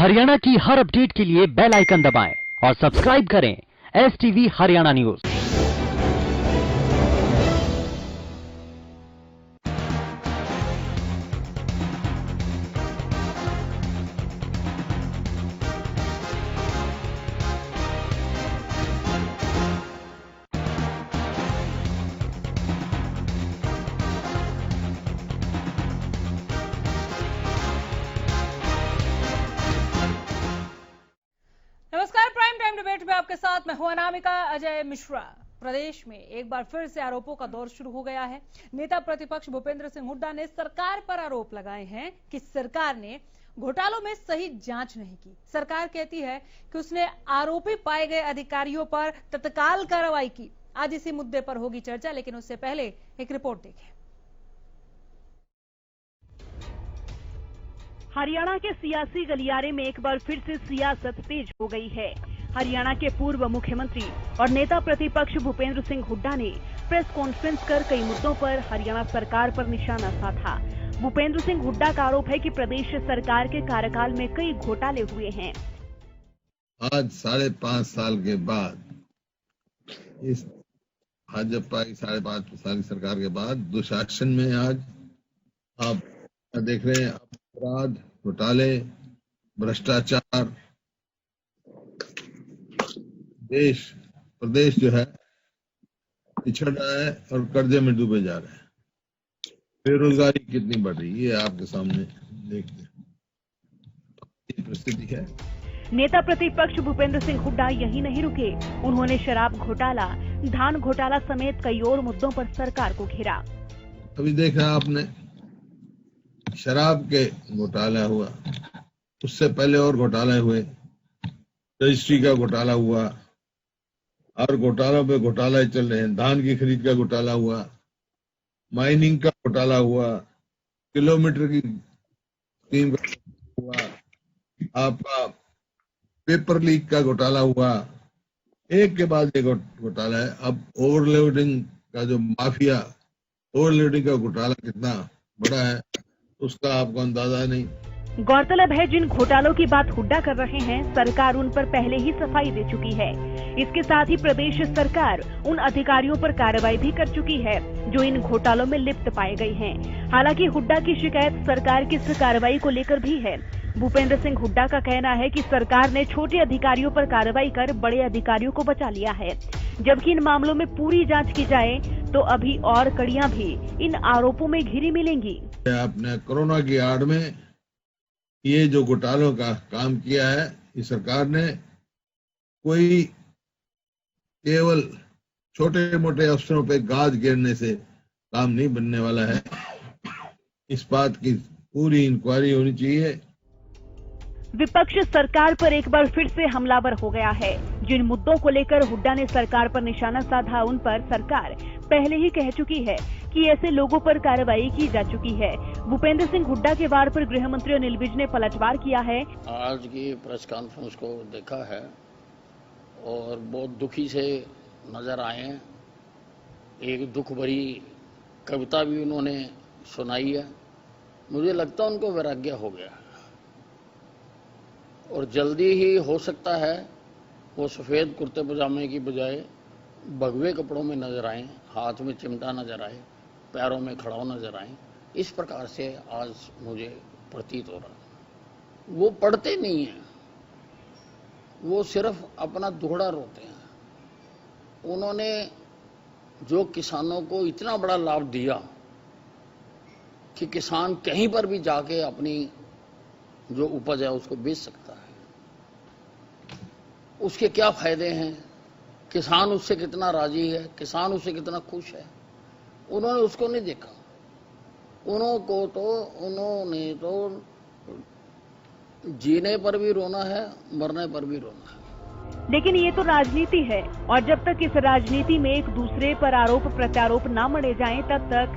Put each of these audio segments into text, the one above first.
हरियाणा की हर अपडेट के लिए बेल आइकन दबाएं और सब्सक्राइब करें STV हरियाणा न्यूज। नमस्कार, प्राइम टाइम डिबेट में आपके साथ मैं हूं अनामिका। अजय मिश्रा। प्रदेश में एक बार फिर से आरोपों का दौर शुरू हो गया है। नेता प्रतिपक्ष भूपेंद्र सिंह हुड्डा ने सरकार पर आरोप लगाए हैं कि सरकार ने घोटालों में सही जांच नहीं की। सरकार कहती है कि उसने आरोपी पाए गए अधिकारियों पर तत्काल कार्रवाई की। आज इसी मुद्दे पर होगी चर्चा, लेकिन उससे पहले एक रिपोर्ट देखें। हरियाणा के सियासी गलियारे में एक बार फिर से सियासत तेज हो गई है। हरियाणा के पूर्व मुख्यमंत्री और नेता प्रतिपक्ष भूपेंद्र सिंह हुड्डा ने प्रेस कॉन्फ्रेंस कर कई मुद्दों पर हरियाणा सरकार पर निशाना साधा। भूपेंद्र सिंह हुड्डा का आरोप है कि प्रदेश सरकार के कार्यकाल में कई घोटाले हुए हैं। आज 5.5 साल के बाद इस भाजपा की 5.5 साल की सरकार के बाद दुशासन में आज आप देख रहे हैं अपराध, घोटाले, भ्रष्टाचार, प्रदेश जो है पिछड़ रहा है और कर्जे में डूबे जा रहे हैं। बेरोजगारी कितनी बढ़ रही है, ये आपके सामने देखते हैं, परिस्थिति है। नेता प्रतिपक्ष भूपेंद्र सिंह हुड्डा यही नहीं रुके। उन्होंने शराब घोटाला, धान घोटाला समेत कई और मुद्दों पर सरकार को घेरा। अभी देखा आपने शराब के घोटाला हुआ, उससे पहले और घोटाले हुए, रजिस्ट्री का घोटाला हुआ और घोटालों पे घोटाला चल रहे हैं। धान की खरीद का घोटाला हुआ, माइनिंग का घोटाला हुआ, किलोमीटर की स्कीम का हुआ, आपका पेपर लीक का घोटाला हुआ। एक के बाद एक घोटाला है। अब ओवरलोडिंग का जो माफिया, ओवरलोडिंग का घोटाला कितना बड़ा है उसका आपको अंदाजा नहीं। गौरतलब है, जिन घोटालों की बात हुड्डा कर रहे हैं, सरकार उन पर पहले ही सफाई दे चुकी है। इसके साथ ही प्रदेश सरकार उन अधिकारियों पर कार्रवाई भी कर चुकी है जो इन घोटालों में लिप्त पाए गए हैं। हालांकि हुड्डा की शिकायत सरकार की इस कार्रवाई को लेकर भी है। भूपेंद्र सिंह हुड्डा का कहना है कि सरकार ने छोटे अधिकारियों पर कार्रवाई कर बड़े अधिकारियों को बचा लिया है, जबकि इन मामलों में पूरी जांच की जाए तो अभी और कड़ियां भी इन आरोपों में घिरी मिलेंगी। आपने कोरोना की आड़ में ये जो घोटालों का काम किया है, इस सरकार ने कोई केवल छोटे मोटे अफसरों पे गाज गिरने से काम नहीं बनने वाला है। इस बात की पूरी इंक्वायरी होनी चाहिए। विपक्ष सरकार पर एक बार फिर से हमलावर हो गया है। जिन मुद्दों को लेकर हुड्डा ने सरकार पर निशाना साधा, उन पर सरकार पहले ही कह चुकी है कि ऐसे लोगों पर कार्रवाई की जा चुकी है। भूपेंद्र सिंह हुड्डा के वार पर गृह मंत्री अनिल विज ने पलटवार किया है। आज की प्रेस कॉन्फ्रेंस को देखा है और बहुत दुखी से नजर आए हैं। एक दुख भरी कविता भी उन्होंने सुनाई है। मुझे लगता है उनको वैराग्य हो गया और जल्दी ही हो सकता है वो सफेद कुर्ते पजामे की बजाय भगवे कपड़ों में नजर आए, हाथ में चिमटा नजर आए, पैरों में खड़ाऊ नजर आए। इस प्रकार से आज मुझे प्रतीत हो रहा। वो पढ़ते नहीं हैं, वो सिर्फ अपना दुखड़ा रोते हैं। उन्होंने जो किसानों को इतना बड़ा लाभ दिया कि किसान कहीं पर भी जाके अपनी जो उपज है उसको बेच सकता है, उसके क्या फायदे हैं, किसान उससे कितना राजी है, किसान उससे कितना खुश है, उन्होंने उसको नहीं देखा। उन्होंने तो जीने पर भी रोना है, मरने पर भी रोना है। लेकिन ये तो राजनीति है और जब तक इस राजनीति में एक दूसरे पर आरोप प्रत्यारोप न मढ़े जाएं, तब तक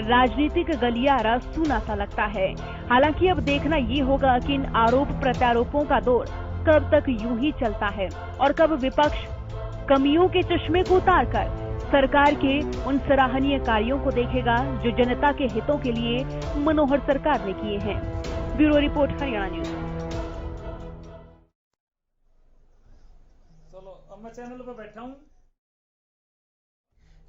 राजनीतिक गलियारा सूना सा लगता है। हालांकि अब देखना ये होगा कि इन आरोप प्रत्यारोपों का दौर कब तक यूं ही चलता है और कब विपक्ष कमियों के चश्मे को उतारकर सरकार के उन सराहनीय कार्यों को देखेगा जो जनता के हितों के लिए मनोहर सरकार ने किए हैं। Bureau report, Haryana news. अब मैं चैनल पे बैठा हूँ।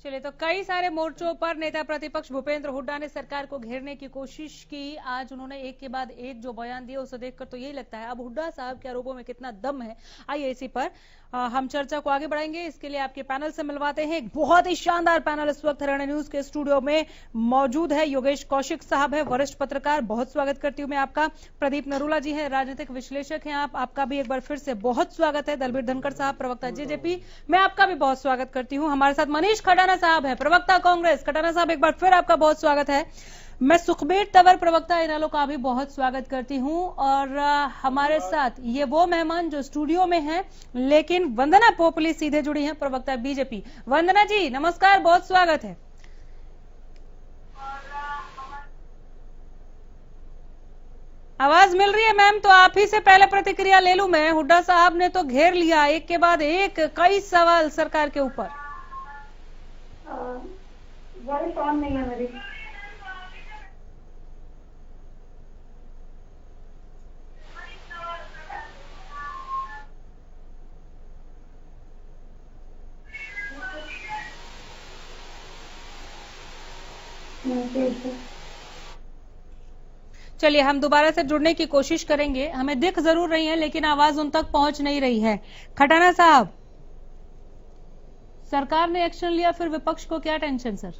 चलिए, तो कई सारे मोर्चों पर नेता प्रतिपक्ष भूपेंद्र हुड्डा ने सरकार को घेरने की कोशिश की। आज उन्होंने एक के बाद एक जो बयान दिए उसे देखकर तो यही लगता है अब हुड्डा साहब के आरोपों में कितना दम है। आइए इसी पर हम चर्चा को आगे बढ़ाएंगे। इसके लिए आपके पैनल से मिलवाते हैं। एक बहुत ही शानदार पैनल इस वक्त हरियाणा न्यूज के स्टूडियो में मौजूद है। योगेश कौशिक साहब है, वरिष्ठ पत्रकार, बहुत स्वागत करती हूं मैं आपका। प्रदीप नरूला जी है, राजनीतिक विश्लेषक हैं आपका भी एक बार फिर से बहुत स्वागत है। दलबीर धनखड़ साहब, प्रवक्ता जेजेपी, मैं आपका भी बहुत स्वागत करती हूँ। हमारे साथ मनीष खटाना साहब है, प्रवक्ता कांग्रेस। खटाना साहब, एक बार फिर आपका बहुत स्वागत है। मैं सुखबीर तंवर, प्रवक्ता इनेलो, का भी बहुत स्वागत करती हूं। और हमारे साथ ये वो मेहमान जो स्टूडियो में हैं, लेकिन वंदना पोपली सीधे जुड़ी हैं, प्रवक्ता बीजेपी। वंदना जी नमस्कार, बहुत स्वागत है। आवाज मिल रही है मैम? तो आप ही से पहले प्रतिक्रिया ले लूं मैं। हुड्डा साहब ने तो घेर लिया एक के बाद एक कई सवाल सरकार के ऊपर। वॉइस ऑन नहीं है मेरी। चलिए, हम दोबारा से जुड़ने की कोशिश करेंगे। हमें दिख जरूर रही है लेकिन आवाज उन तक पहुंच नहीं रही है। खटाना साहब, सरकार ने एक्शन लिया, फिर विपक्ष को क्या टेंशन सर?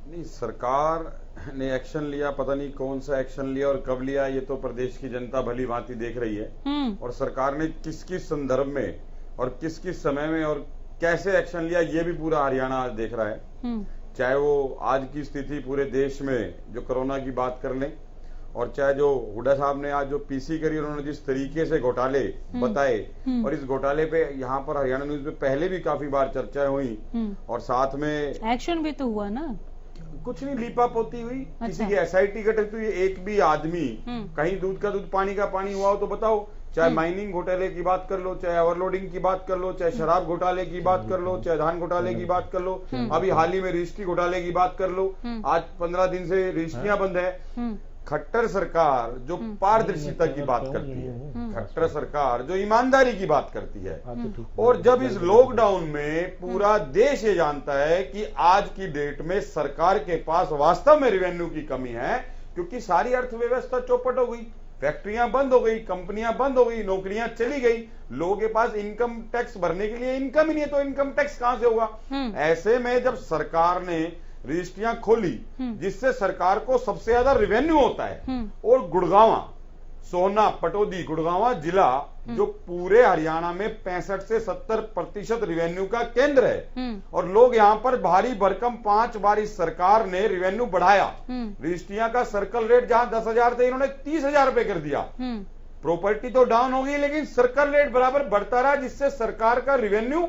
नहीं, सरकार ने एक्शन लिया, पता नहीं कौन सा एक्शन लिया और कब लिया, ये तो प्रदेश की जनता भली भांति देख रही है। और सरकार ने किस किस संदर्भ में और किस किस समय में और कैसे एक्शन लिया, ये भी पूरा हरियाणा आज देख रहा है। चाहे वो आज की स्थिति पूरे देश में जो कोरोना की बात कर लें, और चाहे जो हुड्डा साहब ने आज जो पीसी करी, उन्होंने जिस तरीके से घोटाले बताए, और इस घोटाले पे यहाँ पर हरियाणा न्यूज में पहले भी काफी बार चर्चा हुई, और साथ में एक्शन भी तो हुआ ना। कुछ नहीं, लीपापोती हुई। अच्छा। किसी की एसआईटी गठित हुई, एक भी आदमी कहीं दूध का दूध पानी का पानी हुआ हो तो बताओ। चाहे माइनिंग घोटाले की बात कर लो, चाहे ओवरलोडिंग की बात कर लो, चाहे शराब घोटाले की बात कर लो, चाहे धान घोटाले की बात कर लो, अभी हाल ही में रजिस्ट्री घोटाले की बात कर लो। आज 15 दिन से रजिस्ट्रियां बंद है। खट्टर सरकार जो पारदर्शिता की बात करती है, खट्टर सरकार जो ईमानदारी की बात करती है, और जब इस लॉकडाउन में पूरा देश ये जानता है कि आज की डेट में सरकार के पास वास्तव में रेवेन्यू की कमी है, क्योंकि सारी अर्थव्यवस्था चौपट हो गई, फैक्ट्रियां बंद हो गई, कंपनियां बंद हो गई, नौकरियां चली गई, लोगों के पास इनकम टैक्स भरने के लिए इनकम ही नहीं है, तो इनकम टैक्स कहां से होगा? ऐसे में जब सरकार ने रजिस्ट्रियां खोली, जिससे सरकार को सबसे ज्यादा रेवेन्यू होता है, और गुड़गांवा, सोहना, पटौदी, गुड़गांवा जिला जो पूरे हरियाणा में 65 से 70% रेवेन्यू का केंद्र है, और लोग यहां पर भारी भरकम 5 बार इस सरकार ने रेवेन्यू बढ़ाया। रजिस्ट्रियां का सर्कल रेट जहां 10,000 थे, इन्होंने 30,000 रुपए कर दिया। प्रॉपर्टी तो डाउन हो गई, लेकिन सर्कल रेट बराबर बढ़ता रहा, जिससे सरकार का रेवेन्यू,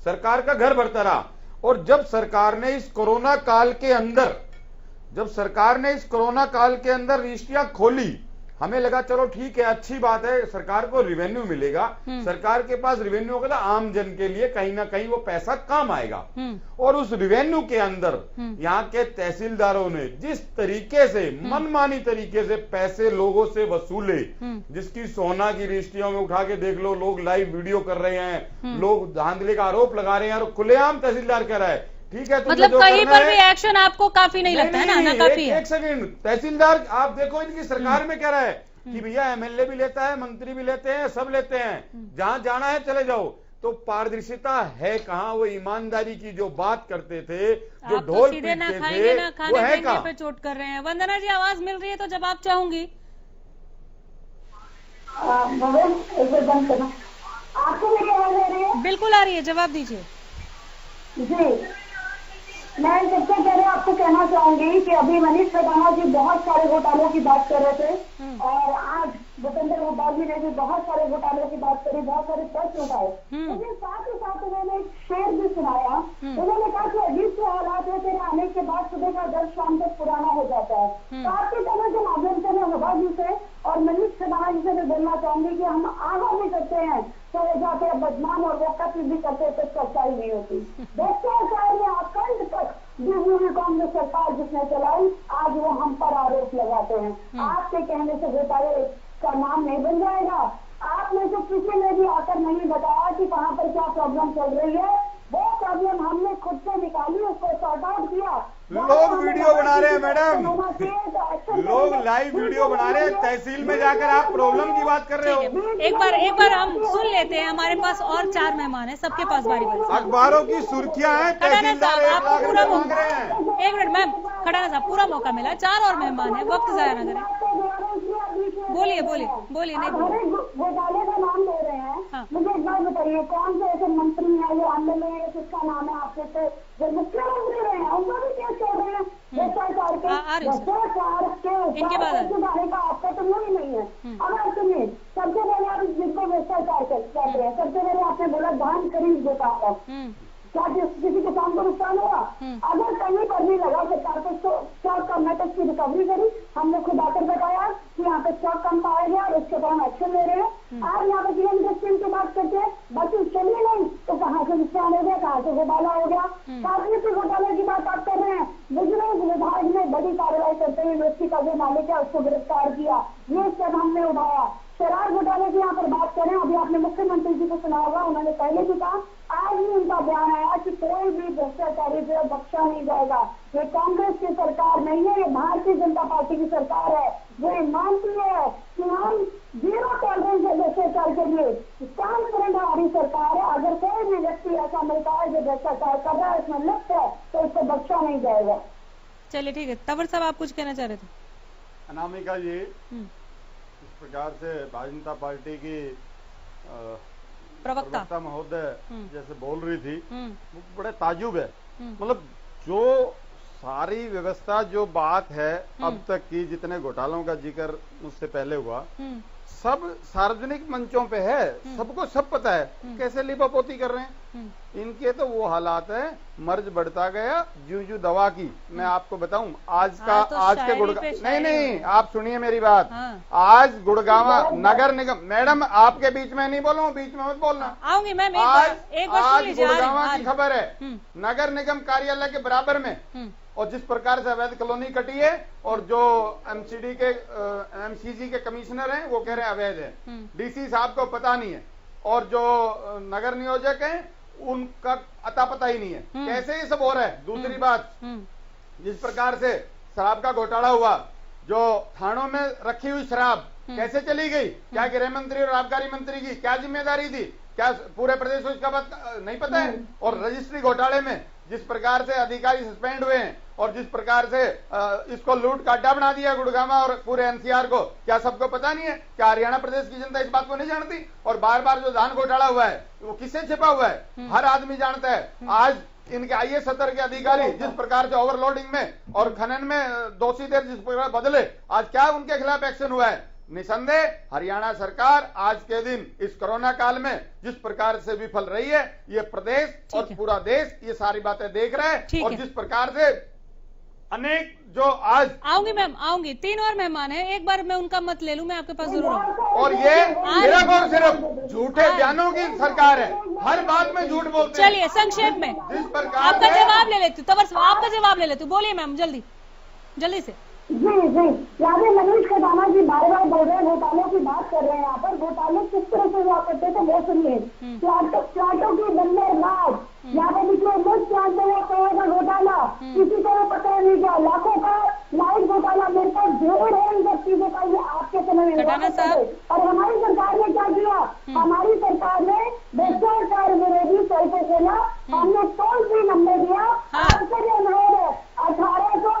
सरकार का घर बढ़ता रहा। और जब सरकार ने इस कोरोना काल के अंदर रजिस्ट्रियां खोली, हमें लगा चलो ठीक है, अच्छी बात है, सरकार को रिवेन्यू मिलेगा, सरकार के पास रिवेन्यू होगा तो आम जन के लिए कहीं ना कहीं वो पैसा काम आएगा। और उस रिवेन्यू के अंदर यहाँ के तहसीलदारों ने जिस तरीके से मनमानी तरीके से पैसे लोगों से वसूले, जिसकी सोना की रजिस्ट्रियों में उठा के देख लो, लोग लाइव वीडियो कर रहे हैं, लोग धांधली का आरोप लगा रहे हैं, और खुलेआम तहसीलदार कह रहा है ठीक है, मतलब कहीं पर भी एक्शन आपको काफी नहीं लगता है ना? ना काफी है। एक सेकंड, तहसीलदार आप देखो इनकी सरकार में कह रहा है कि भैया एमएलए भी लेता है, मंत्री भी लेते हैं, सब लेते हैं, जहां जाना है चले जाओ। तो पारदर्शिता है कहाँ? वो ईमानदारी की जो बात करते थे, जो ढोल पीटते थे, वो है कहाँ? पे चोट कर रहे हैं। वंदना जी, आवाज मिल रही है तो जवाब चाहूंगी। आपको मेरी आवाज आ रही है? बिल्कुल आ रही है, जवाब दीजिए। जी, मैं सबसे पहले आपको कहना चाहूंगी कि अभी मनीष खटाना जी बहुत सारे घोटालों की बात कर रहे थे, और आज भूपेंद्र हुड्डा जी ने भी बहुत सारे घोटालों की बात करी, बहुत सारे प्रश्न उठाए, लेकिन साथ ही साथ उन्होंने एक शेर भी सुनाया। उन्होंने कहा कि अजीब से हालात में तेरे आने के बाद सुबह का दर्द शाम तक पुराना हो जाता है। तो आपके कहने के माध्यम से मैं हुड्डा जी से और मनीष खटाना जी से मैं बोलना चाहूंगी कि हम आगा भी करते हैं चले जाते हैं बदनाम, और वो कत्ल भी करते तो सच्चाई नहीं होती। देखते हैं शहर में अखंड तक कांग्रेस सरकार जिसने चलाई, आज वो हम पर आरोप लगाते हैं। आपके कहने से घोटाले का नाम नहीं बन जाएगा, आप में से किसी ने भी आकर नहीं बताया कि कहाँ पर क्या प्रॉब्लम चल रही है। वो प्रॉब्लम हमने खुद से निकाली, उसको सॉर्ट आउट किया। लोग वीडियो बना रहे हैं मैडम, लोग लाइव वीडियो बना रहे हैं। तहसील में जाकर आप प्रॉब्लम की बात कर रहे हो। एक बार हम सुन लेते हैं। हमारे पास और 4 मेहमान हैं, सबके पास बारी बारी। अखबारों की सुर्खियां हैं, तहसीलदार 1 लाख रुपए मांग रहे हैं। 1 मिनट मैम, खड़ाना साहब पूरा मौका मिला, 4 और मेहमान है, वक्त जाया ना करें। बोलिए नहीं बोलिए। घोटाले का नाम ले रहे हैं। हाँ। मुझे एक बात बताइए, कौन से ऐसे मंत्री है या एमएलए है किसका नाम है आपके से जो मुख्यमंत्री रहे हैं, उनका भी केस चल रहे हैं भ्रष्टाचार के। भ्रष्टाचार के इनके बाद का आपका तो वो ही नहीं है। अब आप सुनिए, सबसे पहले आप जिनको भ्रष्टाचार कहते हैं, सबसे पहले आपने बोला धान खरीद घोटाला। क्या किसी किसान को नुकसान हुआ? अगर कहीं पर भी लगा सरकार को स्टॉक कम है तो उसकी रिकवरी करी। हमने खुद आकर बताया कि यहाँ पे स्टॉक कम पाया गया और उसके ऊपर हम एक्शन ले रहे हैं। आज यहाँ पे जीवन स्कीम की बात करते हैं, बस चलिए नहीं तो कहाँ से नुकसान हो गया, कहाँ से घोटाला हो गया। राजनीतिक घोटाले की बात आप कर रहे हैं। विजिलेंस विभाग ने बड़ी कार्रवाई करते हुए व्यक्ति का जो मालिक है उसको गिरफ्तार किया, ये स्टेप हमने उठाया। शराब घोटाले की यहाँ पर बात करें, अभी आपने मुख्यमंत्री जी को सुना होगा, उन्होंने पहले भी कहा, आज भी उनका बयान आया कि कोई भी भ्रष्टाचारी जो बख्शा नहीं जाएगा। ये कांग्रेस की सरकार नहीं है, ये भारतीय जनता पार्टी की सरकार है। ये मानती है कि हम 0 टॉलरेंस है भ्रष्टाचार के लिए। ट्रांसपेरेंट हमारी सरकार है। अगर कोई भी व्यक्ति ऐसा मिलता है जो भ्रष्टाचार कर रहा है, उसमें लिप्त है, तो उसको बख्शा नहीं जाएगा। चलिए ठीक है, तंवर साहब आप कुछ कहना चाह रहे थे? अनामिका जी, इस प्रकार से भारतीय जनता पार्टी की प्रवक्ता महोदय जैसे बोल रही थी, वो बड़े ताजुब है। मतलब जो सारी व्यवस्था, जो बात है अब तक की, जितने घोटालों का जिक्र मुझसे पहले हुआ, सब सार्वजनिक मंचों पे है, सबको सब पता है। कैसे लिपापोती कर रहे हैं? इनके तो वो हालात है, मर्ज बढ़ता गया जू दवा की। मैं आपको बताऊं, आज के गुड़गांव, नहीं आप सुनिए मेरी बात। आज गुड़गांव नगर निगम, मैडम आपके बीच में नहीं बोलूं, बीच में मत बोलना। आऊंगी मैम, आज गुड़गांव की खबर है, नगर निगम कार्यालय के बराबर में, और जिस प्रकार से अवैध कॉलोनी कटी है, और जो एमसीजी के कमिश्नर हैं वो कह रहे हैं अवैध है, डीसी साहब को पता नहीं है, और जो नगर नियोजक हैं उनका अता पता ही नहीं है। कैसे ये सब हो रहा है? दूसरी बात, जिस प्रकार से शराब का घोटाला हुआ, जो थानों में रखी हुई शराब कैसे चली गई? क्या गृह मंत्री और आबकारी मंत्री की क्या जिम्मेदारी थी? क्या पूरे प्रदेश को इसका बात नहीं पता है? और रजिस्ट्री घोटाले में जिस प्रकार से अधिकारी सस्पेंड हुए हैं, और जिस प्रकार से इसको लूट का अड्डा बना दिया गुड़गांव और पूरे एनसीआर को, क्या सबको पता नहीं है? क्या हरियाणा प्रदेश की जनता इस बात को नहीं जानती? और बार बार जो धान घोटाला हुआ है वो किससे छिपा हुआ है? हर आदमी जानता है। आज इनके आईएएस स्तर के अधिकारी जिस प्रकार से ओवरलोडिंग में और खनन में दोषी थे, जिस प्रकार बदले, आज क्या उनके खिलाफ एक्शन हुआ है? निसंदेह हरियाणा सरकार आज के दिन इस कोरोना काल में जिस प्रकार से विफल रही है, ये प्रदेश और पूरा देश ये सारी बातें देख रहा है। और जिस प्रकार से अनेक जो आज आऊंगी मैम, आऊंगी। 3 और मेहमान हैं, एक बार मैं उनका मत ले लूं, मैं आपके पास जरूर आऊंगी। और ये सिर्फ और सिर्फ झूठे बयानों की सरकार है, हर बात में झूठ बोलते हैं। चलिए संक्षेप में जिस प्रकार आपका जवाब ले लेती हूँ, तंवर आपका जवाब ले लेती हूँ। बोलिए मैम, जल्दी से। जी यहाँ पे मनीष खजाना जी बार बोल रहे हैं, घोटालों की बात कर रहे हैं। यहाँ पर घोटाले किस तरह से हुआ करते थे वो सुनिए। प्लाटों की बंदर राज, यहाँ पे पिछले 10 साल से हुआ करोड़ का घोटाला, किसी को पता नहीं क्या, लाखों का लाइट घोटाला। मेरे पास ढेर है इन सब चीजों का, ये आपके समय में। और हमारी सरकार ने क्या किया? हमारी सरकार ने भ्रष्टाचार विरोधी सेल को खोला, हमने टोल फ्री नंबर दिया। आश्चर्य अनुरोध है, 1800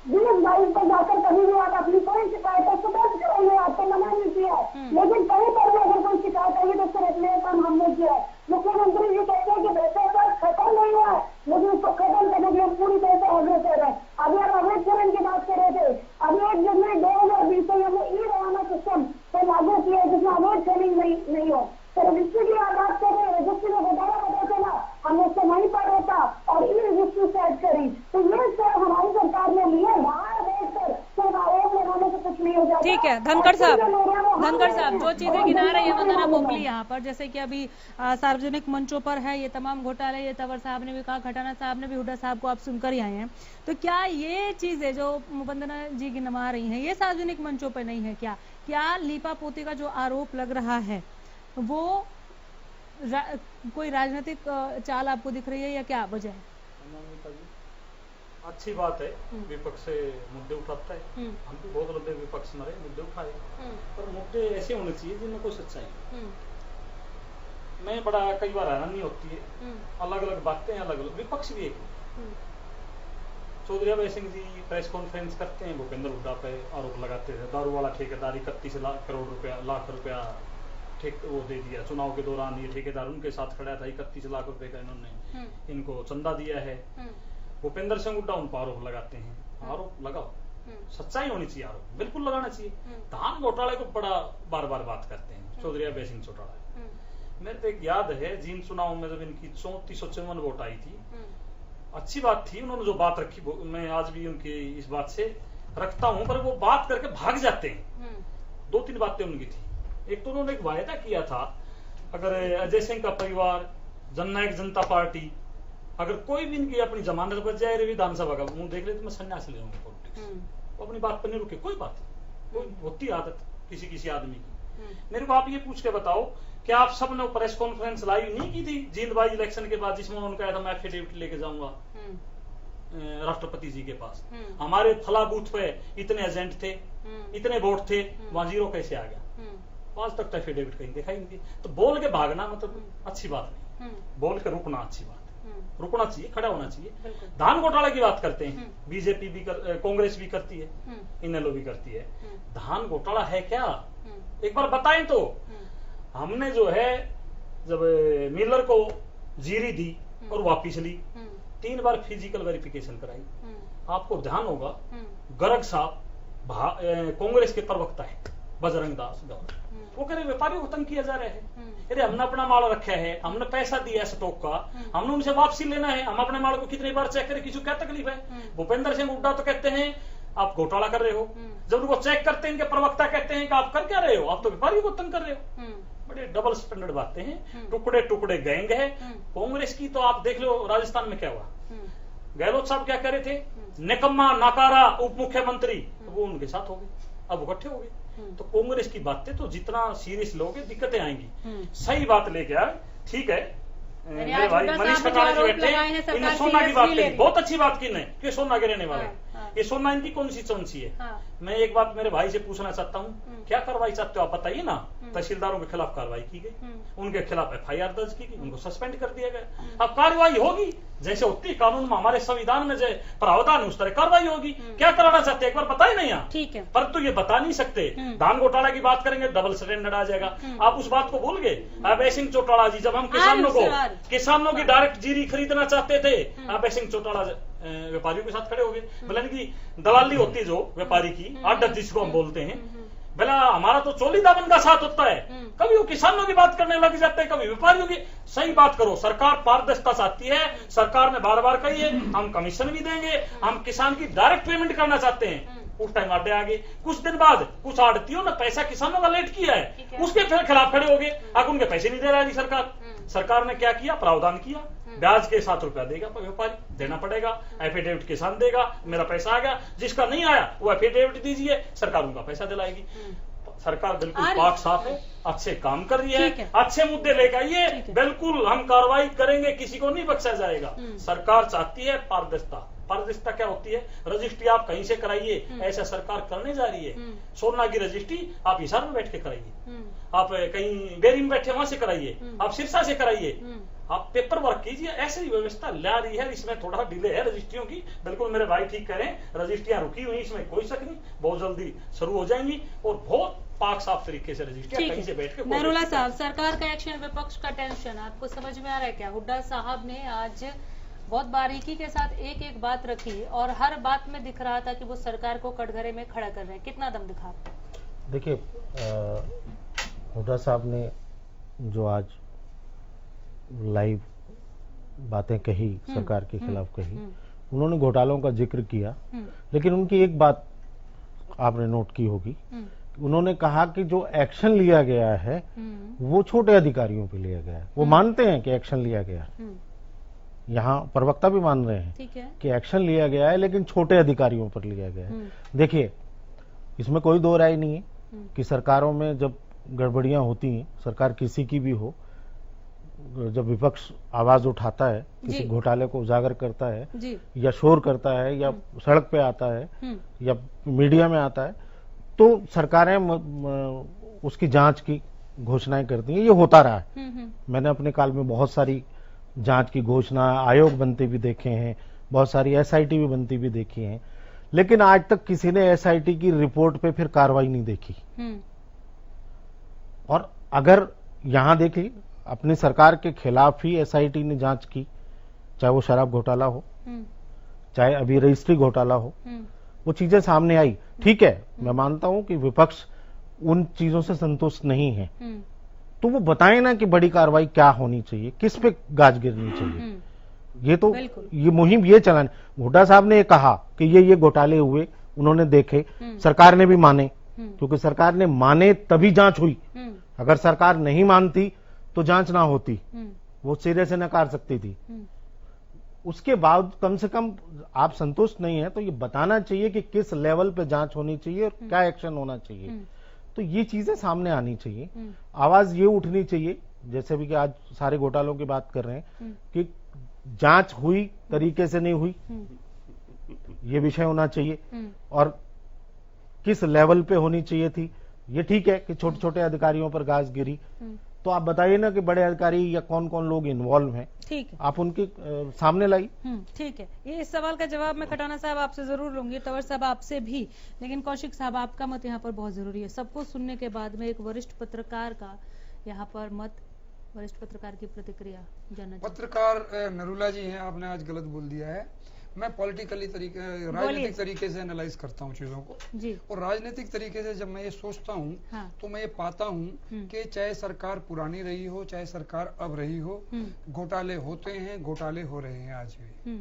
2022 पर जाकर कभी भी आप अपनी कोई शिकायत है दर्ज कराइए, आपको मना नहीं किया। लेकिन कहीं पर भी अगर कोई शिकायत आई तो उसको रखने का काम हमने किया। मुख्यमंत्री जी कहते हैं कि भ्रष्टाचार खत्म नहीं हुआ है, लेकिन उसको खत्म करने के लिए पूरी तरह से अग्रसर है। अभी आप अवैध खनन की बात कर रहे थे, अभी 1 जनवरी 2020 से हमने ई रवाना सिस्टम को लागू किया जिसमें अवैध खनन नहीं हो। ठीक है धनखड़ साहब जो चीजें गिना रही है वंदना पोपली यहाँ पर, जैसे कि अभी सार्वजनिक मंचों पर है ये तमाम घोटाले, ये तंवर साहब ने भी कहा, खटाना साहब ने भी, हुड्डा साहब को आप सुनकर ही आए हैं, तो क्या ये चीजें जो वंदना जी गिनवा रही हैं ये सार्वजनिक मंचों पर नहीं है क्या लीपा पोती का जो आरोप लग रहा है वो कोई राजनीतिक चाल आपको दिख रही है या क्या वजह है? अच्छी बात है विपक्ष से मुद्दे उठाता है, हम भी बहुत लंबे विपक्ष में रहे, मुद्दे उठाए, पर मुद्दे ऐसे होने चाहिए जिनमें कोई सच्चाई। मैं बड़ा कई बार हैरानी होती है, अलग अलग बातें अलग अलग, विपक्ष भी एक चौधरी अभय सिंह जी प्रेस कॉन्फ्रेंस करते हैं, भूपेंद्र हुड्डा पे आरोप लगाते थे, दारू वाला ठेकेदार 31 लाख रुपया वो दे दिया, चुनाव के दौरान ये ठेकेदार उनके साथ खड़ा था, 31 लाख रुपए का इन्होंने इनको चंदा दिया है। भूपेंद्र सिंह हुड्डा उन पर आरोप लगाते हैं, आरोप लगाओ, सच्चाई होनी चाहिए, आरोप बिल्कुल लगाना चाहिए। धान घोटाले को बड़ा बार बार बात करते हैं चौधरी अभय सिंह चौटाला, मेरे को एक याद है जींद चुनाव में जब इनकी 3454 वोट आई थी, अच्छी बात थी, उन्होंने जो बात रखी मैं आज भी उनकी इस बात से रखता हूं, पर वो बात करके भाग जाते हैं। 2-3 बातें उनकी थी, एक तो उन्होंने एक वायदा किया था, अगर अजय सिंह का परिवार, जननायक जनता पार्टी, अगर कोई भी इनकी अपनी जमानत बच जाए विधानसभा का मुंह देख ले तो मैं संन्यास ले लूंगा पॉलिटिक्स, वो अपनी बात पर नहीं रुके, कोई बात कोई होती आदत किसी आदमी की। मेरे को आप ये पूछ के बताओ कि आप सबने प्रेस कॉन्फ्रेंस लाइव नहीं की थी जींदबाई इलेक्शन के बाद, जिसमें उन्होंने कहा था मैं एफिडेविट लेके जाऊंगा राष्ट्रपति जी के पास, हमारे फला बूथ पे इतने एजेंट थे, इतने वोट थे, वहां 0 कैसे आ गया? आज तक तो एफिडेविट कहीं देखा ही नहीं। तो बोल के भागना मतलब अच्छी बात नहीं, बोल के रुकना अच्छी बात है, रुकना चाहिए, खड़ा होना चाहिए। धान घोटाले की बात करते हैं, बीजेपी भी कांग्रेस भी करती है, इनेलो भी करती है। धान घोटाला है क्या, एक बार बताएं तो। हमने जो है जब मिलर को जीरी दी और वापिस ली, 3 बार फिजिकल वेरिफिकेशन कराई। आपको ध्यान होगा गर्ग साहब कांग्रेस के प्रवक्ता है बजरंग दास गौर, वो कह रहे व्यापारियों को तंग किया जा रहा है, अरे हमने अपना माल रखा है, हमने पैसा दिया है स्टॉक का, हमने उनसे वापसी लेना है, हम अपने माल को कितनी बार चेक करें, किसी को क्या तकलीफ है? भूपेंद्र सिंह हुड्डा तो कहते हैं आप घोटाला कर रहे हो, जब उनको चेक करते हैं इनके प्रवक्ता कहते हैं कि आप कर क्या रहे हो, आप तो व्यापारियों को तंग कर रहे हो। बड़े डबल स्टैंडर्ड बातें हैं, टुकड़े टुकड़े गैंग है कांग्रेस की। तो आप देख लो राजस्थान में क्या हुआ, गहलोत साहब क्या कह रहे थे, निकम्मा नाकारा उप मुख्यमंत्री, वो उनके साथ हो गए, अब इकट्ठे हो गए। तो कांग्रेस की बातें तो जितना सीरियस लोगे दिक्कतें आएंगी। सही बात लेके आए, ठीक है, मेरे भाई मनीष खटाना जी बैठे, इन्हें सोना की बात कही, बहुत अच्छी बात की नहीं कि सोना के रहने वाले, ये सोना इनकी कौन सी चौंसी है। मैं एक बात मेरे भाई से पूछना चाहता हूँ, क्या कार्रवाई चाहते हो आप बताइए ना। तहसीलदारों के खिलाफ कार्रवाई की गई, उनके खिलाफ FIR दर्ज की गई, उनको सस्पेंड कर दिया गया। अब कार्रवाई होगी जैसे होती है कानून में, हमारे संविधान में जो प्रावधान है उस तरह कार्रवाई होगी। क्या कराना चाहते हैं एक बार बताए नहीं आप, ठीक है, पर तो ये बता नहीं सकते। धान घोटाला की बात करेंगे डबल स्टैंडर्ड आ जाएगा, आप उस बात को भूल गए। अभय सिंह चौटाला जी, जब हम किसानों की डायरेक्ट जीरी खरीदना चाहते थे, अभय सिंह चौटाला व्यापारियों के साथ खड़े हो गए। भले की दलाली होती जो व्यापारी की, आड़ जिसको हम बोलते हैं, भला हमारा तो चोली दामन का साथ होता है, कभी वो किसानों की बात करने लग जाते हैं, कभी व्यापारियों की। सही बात करो, सरकार पारदर्शिता चाहती है, सरकार ने बार बार कही है हम कमीशन भी देंगे, हम किसान की डायरेक्ट पेमेंट करना चाहते हैं। उस टाइम आड़े आ गए, कुछ दिन बाद कुछ आड़तियों ने पैसा किसानों का लेट किया है, उसके फिर खिलाफ खड़े हो गए, अब उनके पैसे नहीं दे रहा है सरकार। सरकार ने क्या किया, प्रावधान किया, ब्याज के 7 रुपया देगा व्यापारी, देना पड़ेगा, एफिडेविट किसान देगा, मेरा पैसा आ गया, जिसका नहीं आया वो एफिडेविट दीजिए, सरकार उनका पैसा दिलाएगी। सरकार बिल्कुल पाक साफ है, अच्छे काम कर रही है, अच्छे मुद्दे लेकर आइए, बिल्कुल हम कार्रवाई करेंगे, किसी को नहीं बख्शा जाएगा। सरकार चाहती है पारदर्शिता। पारदर्शिता क्या होती है, रजिस्ट्री आप कहीं से कराइए, ऐसा सरकार करने जा रही है। सोना की रजिस्ट्री आप हिसार में बैठ के कराइए, आप कहीं बेरी में बैठे वहां से कराइए, आप सिरसा से कराइए, आप पेपर वर्क कीजिए, ऐसी व्यवस्था ला रही है। इसमें थोड़ा डिले है रजिस्ट्रियों की, बिल्कुल मेरे भाई ठीक करें, रजिस्ट्रियां रुकी हुई, इसमें कोई शक नहीं, बहुत जल्दी शुरू हो जाएंगी और बहुत पाक साफ तरीके से रजिस्ट्रियां कहीं से बैठ के। नरोला साहब, सरकार का एक्शन, विपक्ष का टेंशन, आपको समझ में आ रहा है क्या? हुड्डा साहब ने आज बहुत बारीकी के साथ एक एक बात रखी और हर बात में दिख रहा था कि वो सरकार को कटघरे में खड़ा कर रहे हैं, कितना दम दिखा? देखिए, हुड्डा साहब ने जो आज लाइव बातें कही, सरकार के खिलाफ कही, उन्होंने घोटालों का जिक्र किया, लेकिन उनकी एक बात आपने नोट की होगी, उन्होंने कहा कि जो एक्शन लिया गया है वो छोटे अधिकारियों पे लिया गया है। वो मानते हैं कि एक्शन लिया गया है, यहाँ प्रवक्ता भी मान रहे हैं कि एक्शन लिया गया है, लेकिन छोटे अधिकारियों पर लिया गया है। देखिए, इसमें कोई दो राय नहीं है कि सरकारों में जब गड़बड़ियां होती हैं, सरकार किसी की भी हो, जब विपक्ष आवाज उठाता है, किसी घोटाले को उजागर करता है या शोर करता है या सड़क पे आता है या मीडिया में आता है, तो सरकारें उसकी जांच की घोषणाएं करती हैं। ये होता रहा है। मैंने अपने काल में बहुत सारी जांच की घोषणा, आयोग बनते भी देखे हैं, बहुत सारी एसआईटी भी बनती भी देखी हैं, लेकिन आज तक किसी ने एसआईटी की रिपोर्ट पे फिर कार्रवाई नहीं देखी। और अगर यहां देखिए, अपनी सरकार के खिलाफ ही एसआईटी ने जांच की, चाहे वो शराब घोटाला हो, चाहे अभी रजिस्ट्री घोटाला हो, वो चीजें सामने आई। ठीक है, मैं मानता हूं कि विपक्ष उन चीजों से संतुष्ट नहीं है, तो वो बताएं ना कि बड़ी कार्रवाई क्या होनी चाहिए, किस पे गाज गिरनी चाहिए। ये तो ये मुहिम ये चलाने। हुड्डा साहब ने कहा कि ये घोटाले हुए, उन्होंने देखे, सरकार ने भी माने, क्योंकि सरकार ने माने तभी जांच हुई। अगर सरकार नहीं मानती तो जांच ना होती, वो सिरे से नकार सकती थी। उसके बाद कम से कम आप संतुष्ट नहीं है तो ये बताना चाहिए कि किस लेवल पे जांच होनी चाहिए और क्या एक्शन होना चाहिए। तो ये चीजें सामने आनी चाहिए, आवाज ये उठनी चाहिए, जैसे भी कि आज सारे घोटालों की बात कर रहे हैं कि जांच हुई, तरीके से नहीं हुई, ये विषय होना चाहिए, और किस लेवल पे होनी चाहिए थी। ये ठीक है कि छोटे छोटे अधिकारियों पर गाज गिरी, तो आप बताइए ना कि बड़े अधिकारी या कौन कौन लोग इन्वॉल्व हैं, ठीक है, आप उनके सामने लाई। ठीक है, ये इस सवाल का जवाब मैं खटाना साहब आपसे जरूर लूंगी, तंवर साहब आपसे भी, लेकिन कौशिक साहब आपका मत यहाँ पर बहुत जरूरी है। सबको सुनने के बाद में एक वरिष्ठ पत्रकार का यहाँ पर मत, वरिष्ठ पत्रकार की प्रतिक्रिया जानना। पत्रकार नरूला जी हैं, आपने आज गलत बोल दिया है। मैं पॉलिटिकली तरीके, राजनीतिक तरीके से एनालाइज करता हूँ चीजों को जी। और राजनीतिक तरीके से जब मैं ये सोचता हूँ तो मैं ये पाता हूँ कि चाहे सरकार पुरानी रही हो, चाहे सरकार अब रही हो, घोटाले होते हैं, घोटाले हो रहे हैं आज भी।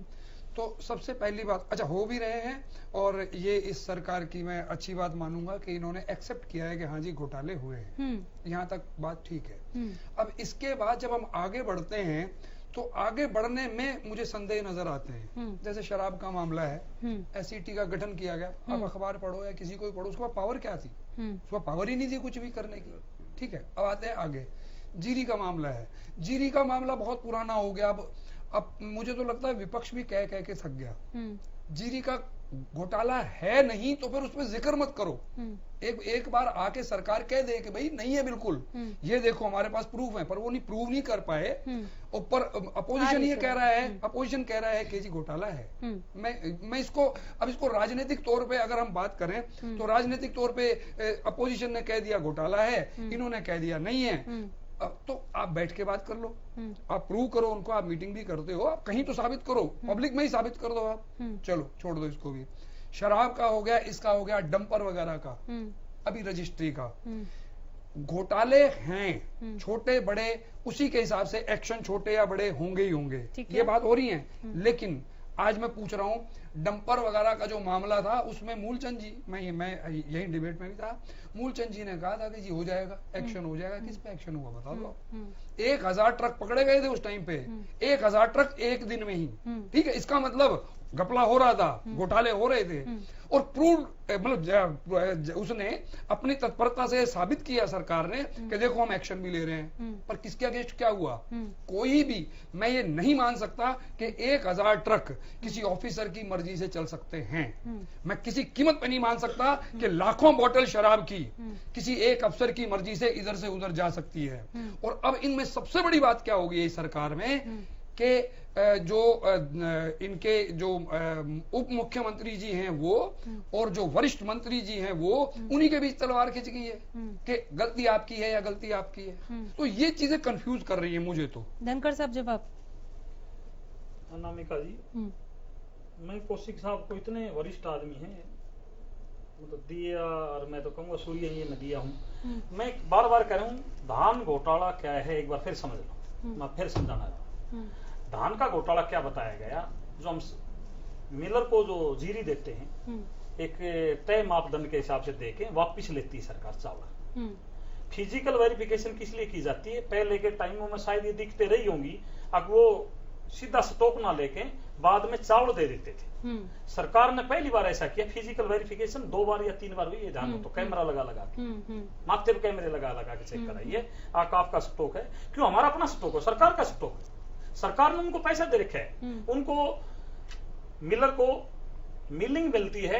तो सबसे पहली बात, अच्छा हो भी रहे हैं, और ये इस सरकार की मैं अच्छी बात मानूंगा कि इन्होंने एक्सेप्ट किया है कि हाँ जी घोटाले हुए हैं, यहाँ तक बात ठीक है। अब इसके बाद जब हम आगे बढ़ते हैं तो आगे बढ़ने में मुझे संदेह नजर आते हैं। जैसे शराब का मामला है, एसआईटी का गठन किया गया, आप अखबार पढ़ो या किसी को पढ़ो, उसके पावर क्या थी? उसको पावर ही नहीं थी कुछ भी करने की। ठीक है, अब आते हैं आगे। जीरी का मामला है, जीरी का मामला बहुत पुराना हो गया। अब मुझे तो लगता है विपक्ष भी कह कह के थक गया। जीरी का घोटाला है नहीं तो फिर उसमें जिक्र मत करो। एक बार आके सरकार कह दे कि भाई नहीं है बिल्कुल, ये देखो हमारे पास प्रूफ है, पर वो नहीं प्रूव नहीं कर पाए। ऊपर अपोजिशन ये कह रहा है, अपोजिशन कह रहा है कि जी घोटाला है। मैं इसको राजनीतिक तौर पे अगर हम बात करें तो राजनीतिक तौर पे अपोजिशन ने कह दिया घोटाला है, इन्होंने कह दिया नहीं है। तो आप बैठ के बात कर लो, आप प्रूव करो उनको, आप मीटिंग भी करते हो, आप कहीं तो साबित करो, पब्लिक में ही साबित कर दो आप। चलो छोड़ दो इसको भी। शराब का हो गया, इसका हो गया, डंपर वगैरह का, अभी रजिस्ट्री का। घोटाले हैं छोटे बड़े, उसी के हिसाब से एक्शन छोटे या बड़े होंगे ही होंगे, ये बात हो रही है। लेकिन आज मैं पूछ रहा हूं डंपर वगैरह का जो मामला था उसमें मूलचंद जी, मैं यही डिबेट में भी था, मूलचंद जी ने कहा था कि जी हो जाएगा, एक्शन हो जाएगा। किस पे एक्शन हुआ बता दो। 1000 ट्रक पकड़े गए थे उस टाइम पे, 1000 ट्रक एक दिन में ही। ठीक है, इसका मतलब घपला हो रहा था, घोटाले हो रहे थे, और प्रूव मतलब उसने अपनी तत्परता से साबित किया सरकार ने कि देखो हम एक्शन भी ले रहे हैं। पर किसके अगेंस्ट क्या हुआ? कोई भी। मैं ये नहीं मान सकता कि 1000 ट्रक किसी ऑफिसर की मर्जी से चल सकते हैं। मैं किसी कीमत पे नहीं मान सकता कि लाखों बोतल शराब की किसी एक अफसर की मर्जी से इधर से उधर जा सकती है। और अब इनमें सबसे बड़ी बात क्या होगी इस सरकार में कि जो इनके जो उप मुख्यमंत्री जी हैं वो और जो वरिष्ठ मंत्री जी हैं वो, उन्हीं के बीच तलवार खिंच गई है कि गलती आपकी है या गलती आपकी है। तो ये चीजें कंफ्यूज कर रही है मुझे। तो धनखड़ साहब जवाब। अनामिका जी, मैं कौशिक साहब को इतने वरिष्ठ आदमी हैं, मतलब दिया, और मैं तो कहूँगा सूर्य ये न दिया हूँ। मैं बार बार कह रहा हूँ धान घोटाला क्या है, एक बार फिर समझ लो, मैं फिर समझाना चाहता हूँ। धान का घोटाला क्या बताया गया, जो हम मिलर को जो जीरी देते हैं एक तय मापदंड के हिसाब से देके वापस लेती है सरकार चावल। फिजिकल वेरिफिकेशन किस लिए की जाती है? पहले के टाइमों में शायद ये दिखते रही होंगी, अब वो सीधा स्टॉक ना लेके बाद में चावल दे देते थे। सरकार ने पहली बार ऐसा किया, फिजिकल वेरिफिकेशन 2 बार या 3 बार हुई है, ध्यान हो तो कैमरा लगा के माथे पे कैमरे लगा के चेक कराइए आपका स्टॉक है। क्यों? हमारा अपना स्टॉक हो, सरकार का स्टॉक है, सरकार ने उनको पैसा दे रखा है, उनको मिलर को मिलिंग मिलती है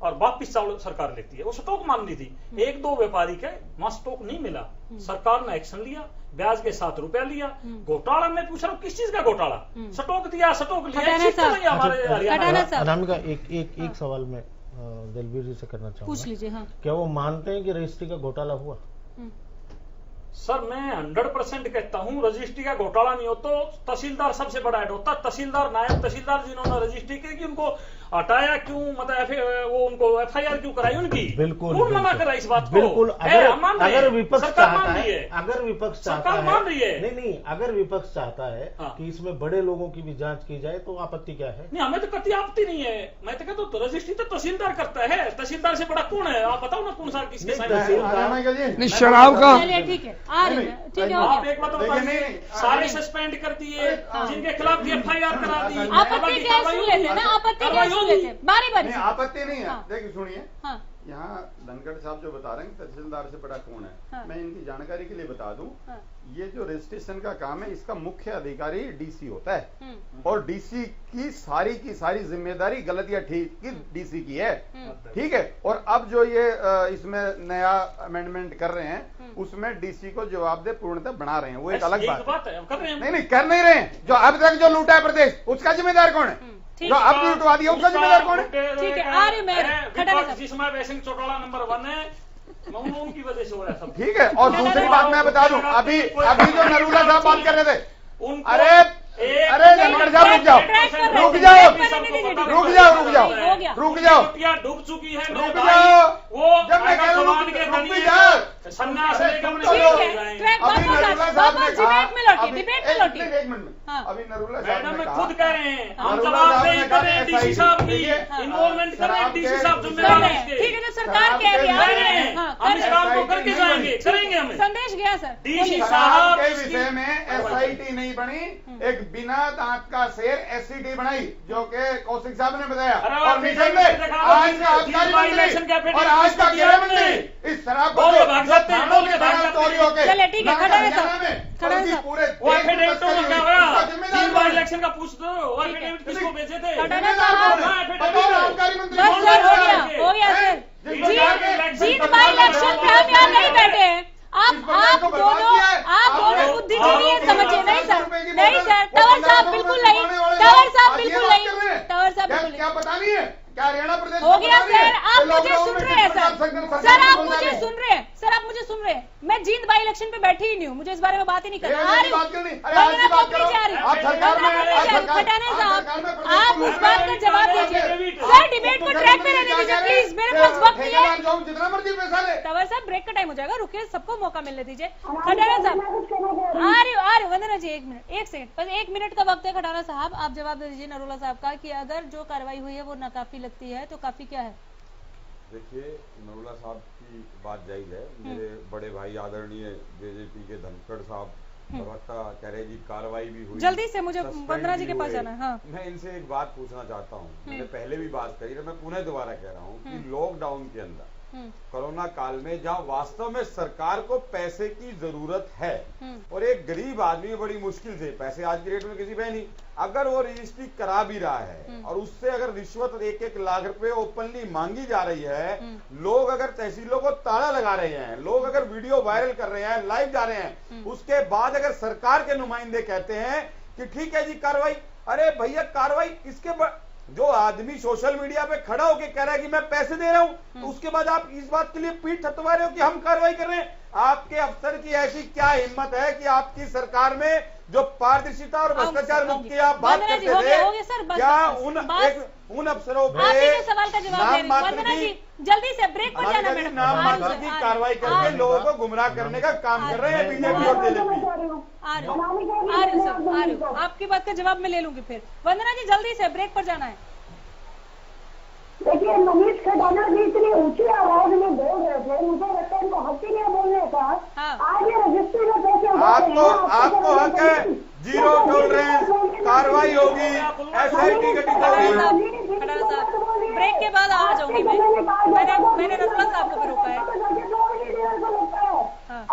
और वापिस चावल सरकार लेती है। वो स्टॉक माननी थी, 1-2 व्यापारी के वहां स्टॉक नहीं मिला, सरकार ने एक्शन लिया, ब्याज के 7 रुपया लिया। घोटाला मैं पूछ रहा हूँ किस चीज का घोटाला? स्टॉक दिया, स्टॉक लिया। अनामिका एक सवाल मैं दलबीर जी से करना चाहूंगा, पूछ लीजिए। हाँ, क्या वो मानते हैं कि रजिस्ट्री का घोटाला हुआ? सर मैं 100% कहता हूं, रजिस्ट्री का घोटाला नहीं हो तो तहसीलदार सबसे बड़ा ऐड होता। तहसीलदार, नायब तहसीलदार जिन्होंने रजिस्ट्री की, कि उनको हटाया क्यों, मतलब वो उनको FIR क्यों कराई उनकी? बिल्कुल कौन मना कर रहा है इस बात को? बिल्कुल। अगर विपक्ष चाहता है, अगर विपक्ष चाहता है, मान रही है, नहीं, अगर विपक्ष चाहता है कि इसमें बड़े लोगों की भी जांच की जाए तो आपत्ति क्या है? नहीं, हमें तो कति आपत्ति नहीं है। मैं तो कहता हूँ रजिस्ट्री तो तहसीलदार करता है, तहसीलदार से बड़ा कौन है? आप बताओ ना कौन सा किसके साइन? शराब का ठीक है, आ रही है, ठीक है। आप एक बात बताइए, सारे सस्पेंड कर दिए, जिनके खिलाफ FIR करा दी, आपत्ति क्या सुन लेते ना, आपत्ति क्या सुन लेते, बारी बारी। नहीं, आपत्ति नहीं है। देखिए सुनिए, यहाँ धनखड़ साहब जो बता रहे हैं तहसीलदार से बड़ा कौन है, मैं इनकी जानकारी के लिए बता दूं, ये जो रजिस्ट्रेशन का काम है इसका मुख्य अधिकारी DC होता है, और DC की सारी जिम्मेदारी गलत या ठीक की DC की है, ठीक है। और अब जो ये इसमें नया अमेंडमेंट कर रहे हैं उसमें DC को जवाबदेह पूर्णतः बना रहे हैं, वो एक अलग बात है। नहीं, कर नहीं रहे हैं। जो अब तक जो लूटा है प्रदेश, उसका जिम्मेदार कौन है? जो अब लुटवा दिया उसका जिम्मेदार कौन है? ठीक है, आ रही मैं जिसमें वैसे चौटाला नंबर 1 है, उनकी वजह से हो रहा है सब। ठीक है। और दूसरी बात मैं बता दूं, अभी जो नरूला साहब बात कर रहे थे, अरे धनखड़ साहब रुक जाओ, डूब चुकी है, रुक जाओ। वो जब मैं कह रहा हूं रुक जाओ, संन्यास अभी नरूला मैडम में खुद कह रहे हैं, हम जवाब नहीं कर रहे हैं, DC साहब की इन्वॉल्वमेंट कर रहे हैं, DC साहब जिम्मेदार है। ठीक है, जो सरकार कह रही है हम इस काम को करके जाएंगे, करेंगे। हमें संदेश गया सर, DC साहब के विषय में SIT नहीं बनी, एक बिना दांत का शेर SCT बनाई, जो के कौशिक साहब ने बताया, और मिशन में आज का आबकारी मंत्री और आज का गृह मंत्री इस शराब को चोरी होकर चले, ठीक है, खड़ा है सर, पूरे इलेक्शन का पूछ दो, किसको भेजे थे? हो गया सर, जीत बाई इलेक्शन पे हम यहाँ नहीं बैठे हैं। आप दोनों बुद्धिजीवी हैं, समझिए। नहीं सर, तंवर साहब बिल्कुल नहीं, तंवर साहब बिल्कुल नहीं। क्या पता नहीं है क्या हरियाणा प्रदेश हो गया सर, आप मुझे सुन रहे हैं सर, आप मुझे सुन रहे हैं सर, आप मुझे सुन रहे हैं। मैं जींद बाई इलेक्शन पे बैठी ही नहीं हूँ, मुझे इस बारे में बात ही नहीं करना। आ रही हूँ, खटाना साहब, आप उस बात का जवाब दीजिए सर, डिबेट को ट्रैक पे रहने दीजिए प्लीज, मेरे पास वक्त नहीं है। जितना मर्जी पैसा ले। तंवर साहब ब्रेक का टाइम हो जाएगा, रुकिए, सबको मौका मिलने दीजिए। खटाना साहब आ रही हूँ, वंदना जी 1 मिनट, 1 सेकंड, बस 1 मिनट का वक्त है। खटाना साहब आप जवाब दे दीजिए नरूला साहब का, कि अगर जो कार्रवाई हुई है वो नाकाफी लगती है तो काफी क्या है? देखिए, नरूला साहब की बात जायज है। मेरे बड़े भाई आदरणीय BJP के धनखड़ साहब प्रवक्ता कह रहे जी कार्रवाई भी हुई, जल्दी से मुझे वंदना जी के पास जाना है। हाँ। मैं इनसे एक बात पूछना चाहता हूँ, मैंने पहले भी बात करी, मैं पुनः दोबारा कह रहा हूँ कि लॉकडाउन के अंदर कोरोना काल में जहां वास्तव में सरकार को पैसे की जरूरत है और एक गरीब आदमी बड़ी मुश्किल से, पैसे आज की डेट में किसी पे नहीं, अगर वो रजिस्ट्री करा भी रहा है और उससे अगर रिश्वत 1-1 लाख रुपए ओपनली मांगी जा रही है, लोग अगर तहसीलों को ताला लगा रहे हैं, लोग अगर वीडियो वायरल कर रहे हैं, लाइव जा रहे हैं, उसके बाद अगर सरकार के नुमाइंदे कहते हैं कि ठीक है जी कार्रवाई, अरे भैया कार्रवाई इसके जो आदमी सोशल मीडिया पे खड़ा होकर कह रहा है कि मैं पैसे दे रहा हूं, तो उसके बाद आप इस बात के लिए पीठ थपथपा रहे हो कि हम कार्रवाई कर रहे हैं। आपके अफसर की ऐसी क्या हिम्मत है कि आपकी सरकार में जो पारदर्शिता और भ्रष्टाचार मुक्त की आप बात करते थे, क्या उन अफसरों पे सवाल का जवाब जल्दी से ब्रेक पर जाना मैडम, नाम मात्र की कार्रवाई करके लोगों को गुमराह करने का काम कर रहे हैं बीजेपी और जेजेपी। आ रही हूँ, आपकी बात का जवाब मैं ले लूंगी फिर। वंदना जी जल्दी से ब्रेक पर जाना है। देखिए देखिए मनीष खजाना जी इतनी ऊंची आवाज में बोल रहे थे, मुझे लगता है इनको हक ही नहीं बोलने का। आज ये रजिस्ट्री में पैसे आपको हक है, जीरो बोल रहे हैं, कार्रवाई होगी, SIT गठित होगी। ब्रेक के बाद आ जाऊंगी मैंने नरुला साहब को भी रोका है।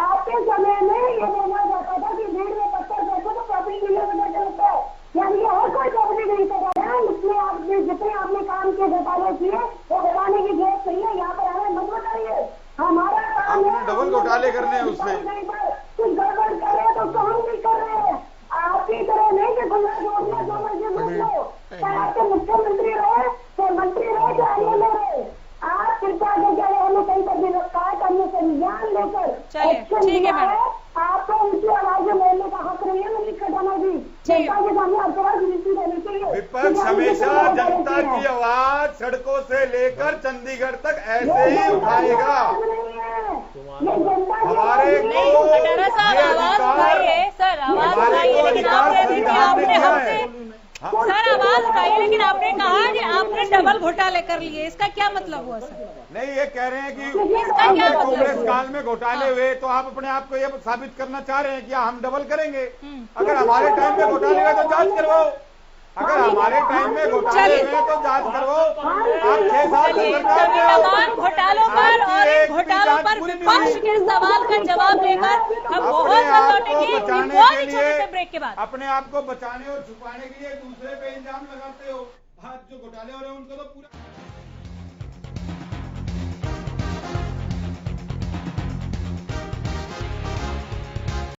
आपके समय में ये बोला जाता था कि भीड़ में पत्थर फेंको तो प्रॉपर्टी किलोमीटर चलता है, यानी और कोई प्रॉपर्टी नहीं कर रहा है। इसमें आपने जितने आपने काम के घोटाले किए वो बताने की जरूरत नहीं है, यहाँ पर हमें मत बताइए। हमारा काम है डबल घोटाले करने हैं उसमें, कुछ गड़बड़ कर रहे हैं तो हम भी कर रहे हैं। आपकी तरह नहीं कि गुजरात योजना जो मर्जी बोल लो, चाहे आपके मुख्यमंत्री रहे, चाहे मंत्री रहे, चाहे MLA रहे, आप कृपया करके हमें कहीं पर भी रखा है, करने से ज्ञान लेकर एक्शन लिया है। आपको ऊंची आवाज में बोलने का हक नहीं है मनीष खजाना जी। जनता के सामने अपराध नीति देनी चाहिए। विपक्ष हमेशा जनता की आवाज सड़कों से लेकर चंडीगढ़ तक ऐसे ही उठाएगा। हमारे खटारा साहब आवाज उठाइए सर, आवाज उठाइए, लेकिन आपने हमसे सर आवाज उठाइए, लेकिन आपने कहा कि आपने डबल घोटाले कर लिए, इसका क्या मतलब हुआ सर? नहीं, ये कह रहे हैं कि इसका क्या मतलब? कांग्रेस काल में घोटाले हुए तो आप अपने आप को ये साबित करना चाह रहे हैं कि हम डबल करेंगे। अगर हमारे टाइम में घोटाले हुए तो जांच करवाओ, अगर हमारे टाइम में घोटाले हुए तो जांच करवाओ। आप 6 साल तमाम घोटालों पर और इन घोटालों पर विपक्ष के सवाल का जवाब लेकर हम बहुत लौटेंगे छोटे से ब्रेक के बाद। अपने आप को बचाने और छुपाने के लिए दूसरे पे इल्जाम लगाते हो। आज जो घोटाले हो रहे हैं उनको तो पूरा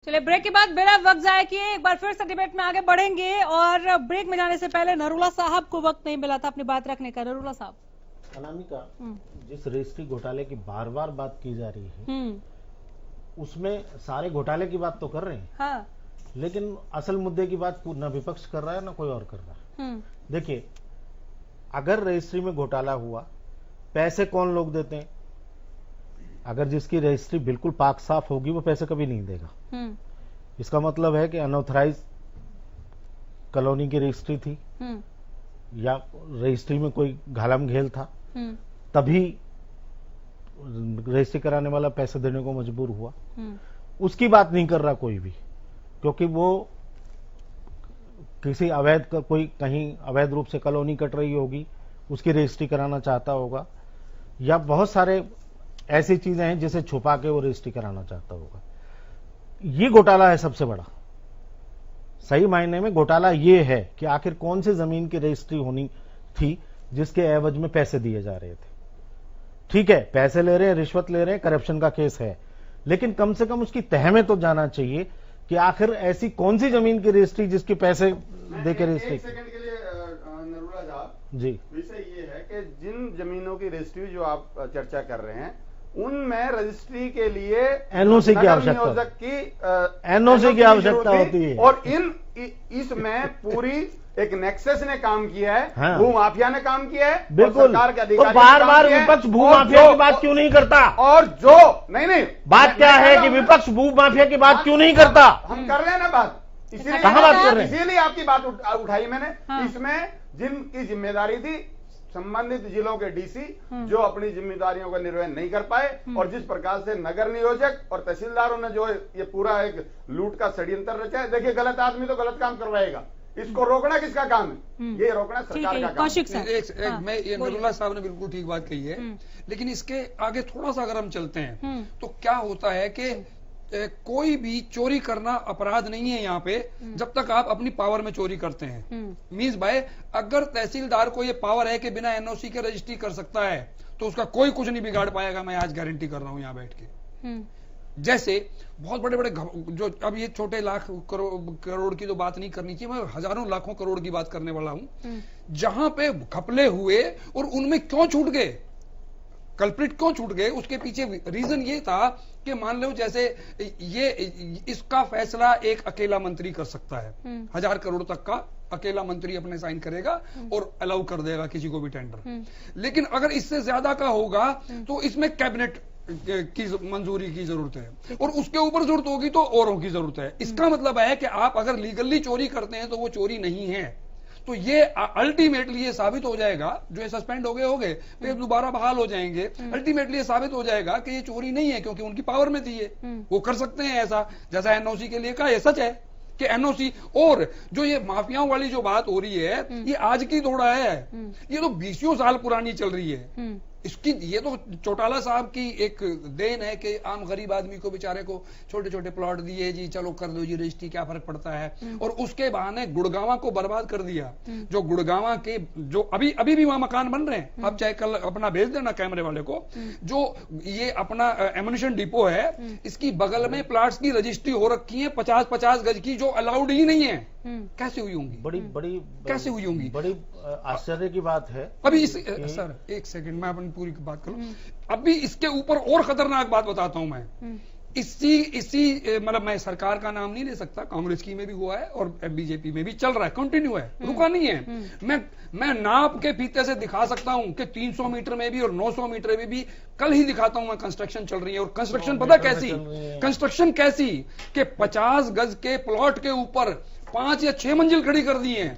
चलिए ब्रेक के बाद बिना वक्त जाए किए एक बार फिर से डिबेट में आगे बढ़ेंगे। और ब्रेक में जाने से पहले नरुला साहब को वक्त नहीं मिला था अपनी बात रखने का। नरुला साहब, अनामिका, जिस रजिस्ट्री घोटाले की बार बार बात की जा रही है उसमें सारे घोटाले की बात तो कर रहे हैं, हाँ। लेकिन असल मुद्दे की बात न विपक्ष कर रहा है न कोई और कर रहा है। देखिए, अगर रजिस्ट्री में घोटाला हुआ, पैसे कौन लोग देते हैं? अगर जिसकी रजिस्ट्री बिल्कुल पाक साफ होगी वो पैसे कभी नहीं देगा। इसका मतलब है कि अनऑथराइज कॉलोनी की रजिस्ट्री थी या रजिस्ट्री में कोई घालम घेल था, तभी रजिस्ट्री कराने वाला पैसे देने को मजबूर हुआ। उसकी बात नहीं कर रहा कोई भी, क्योंकि वो किसी अवैध कोई कहीं अवैध रूप से कॉलोनी कट रही होगी, उसकी रजिस्ट्री कराना चाहता होगा, या बहुत सारे ऐसी चीजें हैं जिसे छुपा के वो रजिस्ट्री कराना चाहता होगा। ये घोटाला है सबसे बड़ा। सही मायने में घोटाला ये है कि आखिर कौन सी जमीन की रजिस्ट्री होनी थी जिसके एवज में पैसे दिए जा रहे थे। ठीक है, पैसे ले रहे हैं, रिश्वत ले रहे हैं, करप्शन का केस है, लेकिन कम से कम उसकी तह में तो जाना चाहिए कि आखिर ऐसी कौन सी जमीन की रजिस्ट्री जिसके पैसे देके रजिस्ट्री। एक सेकंड के लिए नरुला साहब जी, विषय ये है कि जिन जमीनों की रजिस्ट्री जो आप चर्चा कर रहे हैं उनमें रजिस्ट्री के लिए एनओसी की आवश्यकता होती है, और इसमें पूरी एक नेक्सस ने काम किया है, हाँ। भूमाफिया ने काम किया है, बिल्कुल। सरकार के तो अधिकारी बार बार विपक्ष भूमाफिया की बात क्यों नहीं करता? और जो नहीं बात क्या है कि विपक्ष भूमाफिया की बात क्यों नहीं करता? हम कर रहे हैं ना बात, इसीलिए कहाँ बात कर रहे हैं? इसीलिए आपकी बात उठाई मैंने। हाँ। इसमें जिनकी जिम्मेदारी थी संबंधित जिलों के डीसी जो अपनी जिम्मेदारियों का निर्वहन नहीं कर पाए, और जिस प्रकार से नगर नियोजक और तहसीलदारों ने जो ये पूरा एक लूट का षड्यंत्र रचा है। देखिए, गलत आदमी तो गलत काम करवाएगा, इसको रोकना किसका काम है? ये रोकना सरकार का काम है। मैं ये नरुला साहब ने बिल्कुल ठीक बात कही है, लेकिन इसके आगे थोड़ा सा अगर हम चलते हैं तो क्या होता है कि कोई भी चोरी करना अपराध नहीं है यहाँ पे, जब तक आप अपनी पावर में चोरी करते हैं। मींस भाई, अगर तहसीलदार को ये पावर है कि बिना एनओसी के रजिस्ट्री कर सकता है तो उसका कोई कुछ नहीं बिगाड़ पाएगा। मैं आज गारंटी कर रहा हूं यहाँ बैठ के। जैसे बहुत बड़े बड़े जो अब ये छोटे लाख करोड़ की तो बात नहीं करनी चाहिए, मैं हजारों लाखों करोड़ की बात करने वाला हूं, जहां पे घपले हुए और उनमें क्यों छूट गए, कल्प्रिट क्यों छूट गए, उसके पीछे रीजन ये था कि मान लो जैसे ये इसका फैसला एक अकेला मंत्री कर सकता है, 1000 करोड़ तक का अकेला मंत्री अपने साइन करेगा और अलाउ कर देगा किसी को भी टेंडर। लेकिन अगर इससे ज्यादा का होगा तो इसमें कैबिनेट की मंजूरी की जरूरत है, और उसके ऊपर जरूरत होगी तो औरों की जरूरत है। इसका मतलब है कि आप अगर लीगली चोरी करते हैं तो वो चोरी नहीं है। तो ये अल्टीमेटली ये साबित हो जाएगा, जो ये सस्पेंड हो गए फिर दोबारा बहाल हो जाएंगे, अल्टीमेटली ये साबित हो जाएगा कि ये चोरी नहीं है, क्योंकि उनकी पावर में थी, ये वो कर सकते हैं ऐसा, जैसा एनओसी के लिए कहा, ये सच है कि एनओसी। और जो ये माफियाओं वाली जो बात हो रही है, ये आज की थोड़ा है, ये तो 20 साल पुरानी चल रही है। इसकी ये तो चौटाला साहब की एक देन है कि आम गरीब आदमी को बेचारे को छोटे छोटे प्लॉट दिए जी, चलो कर दो जी रजिस्ट्री, क्या फर्क पड़ता है, और उसके बहाने गुड़गांवा को बर्बाद कर दिया। जो गुड़गांवा के जो अभी भी वहां मकान बन रहे हैं, आप चाहे कल अपना भेज देना कैमरे वाले को, जो ये अपना एम्युनिशन डिपो है, इसकी बगल में प्लॉट्स की रजिस्ट्री हो रखी है 50-50 गज की, जो अलाउड ही नहीं है। कैसे हुई होंगी? बड़ी कैसे हुई होंगी? बड़ी आश्चर्य की बात है। अभी सर एक सेकंड, मैं अपनी पूरी बात करूं। अभी इसके ऊपर और खतरनाक बात बताता हूं मैं। इसी मतलब मैं सरकार का नाम नहीं ले सकता, कांग्रेस की में भी हुआ है और बीजेपी में भी चल रहा है, कंटिन्यू है, रुका नहीं है। मैं नाप के फीते से दिखा सकता हूं कि 300 मीटर में भी और 900 मीटर में भी, कल ही दिखाता हूं मैं, कंस्ट्रक्शन चल रही है। और कंस्ट्रक्शन पता कैसी? कंस्ट्रक्शन कैसी कि 50 गज के प्लॉट के ऊपर 5 या 6 मंजिल खड़ी कर दी है,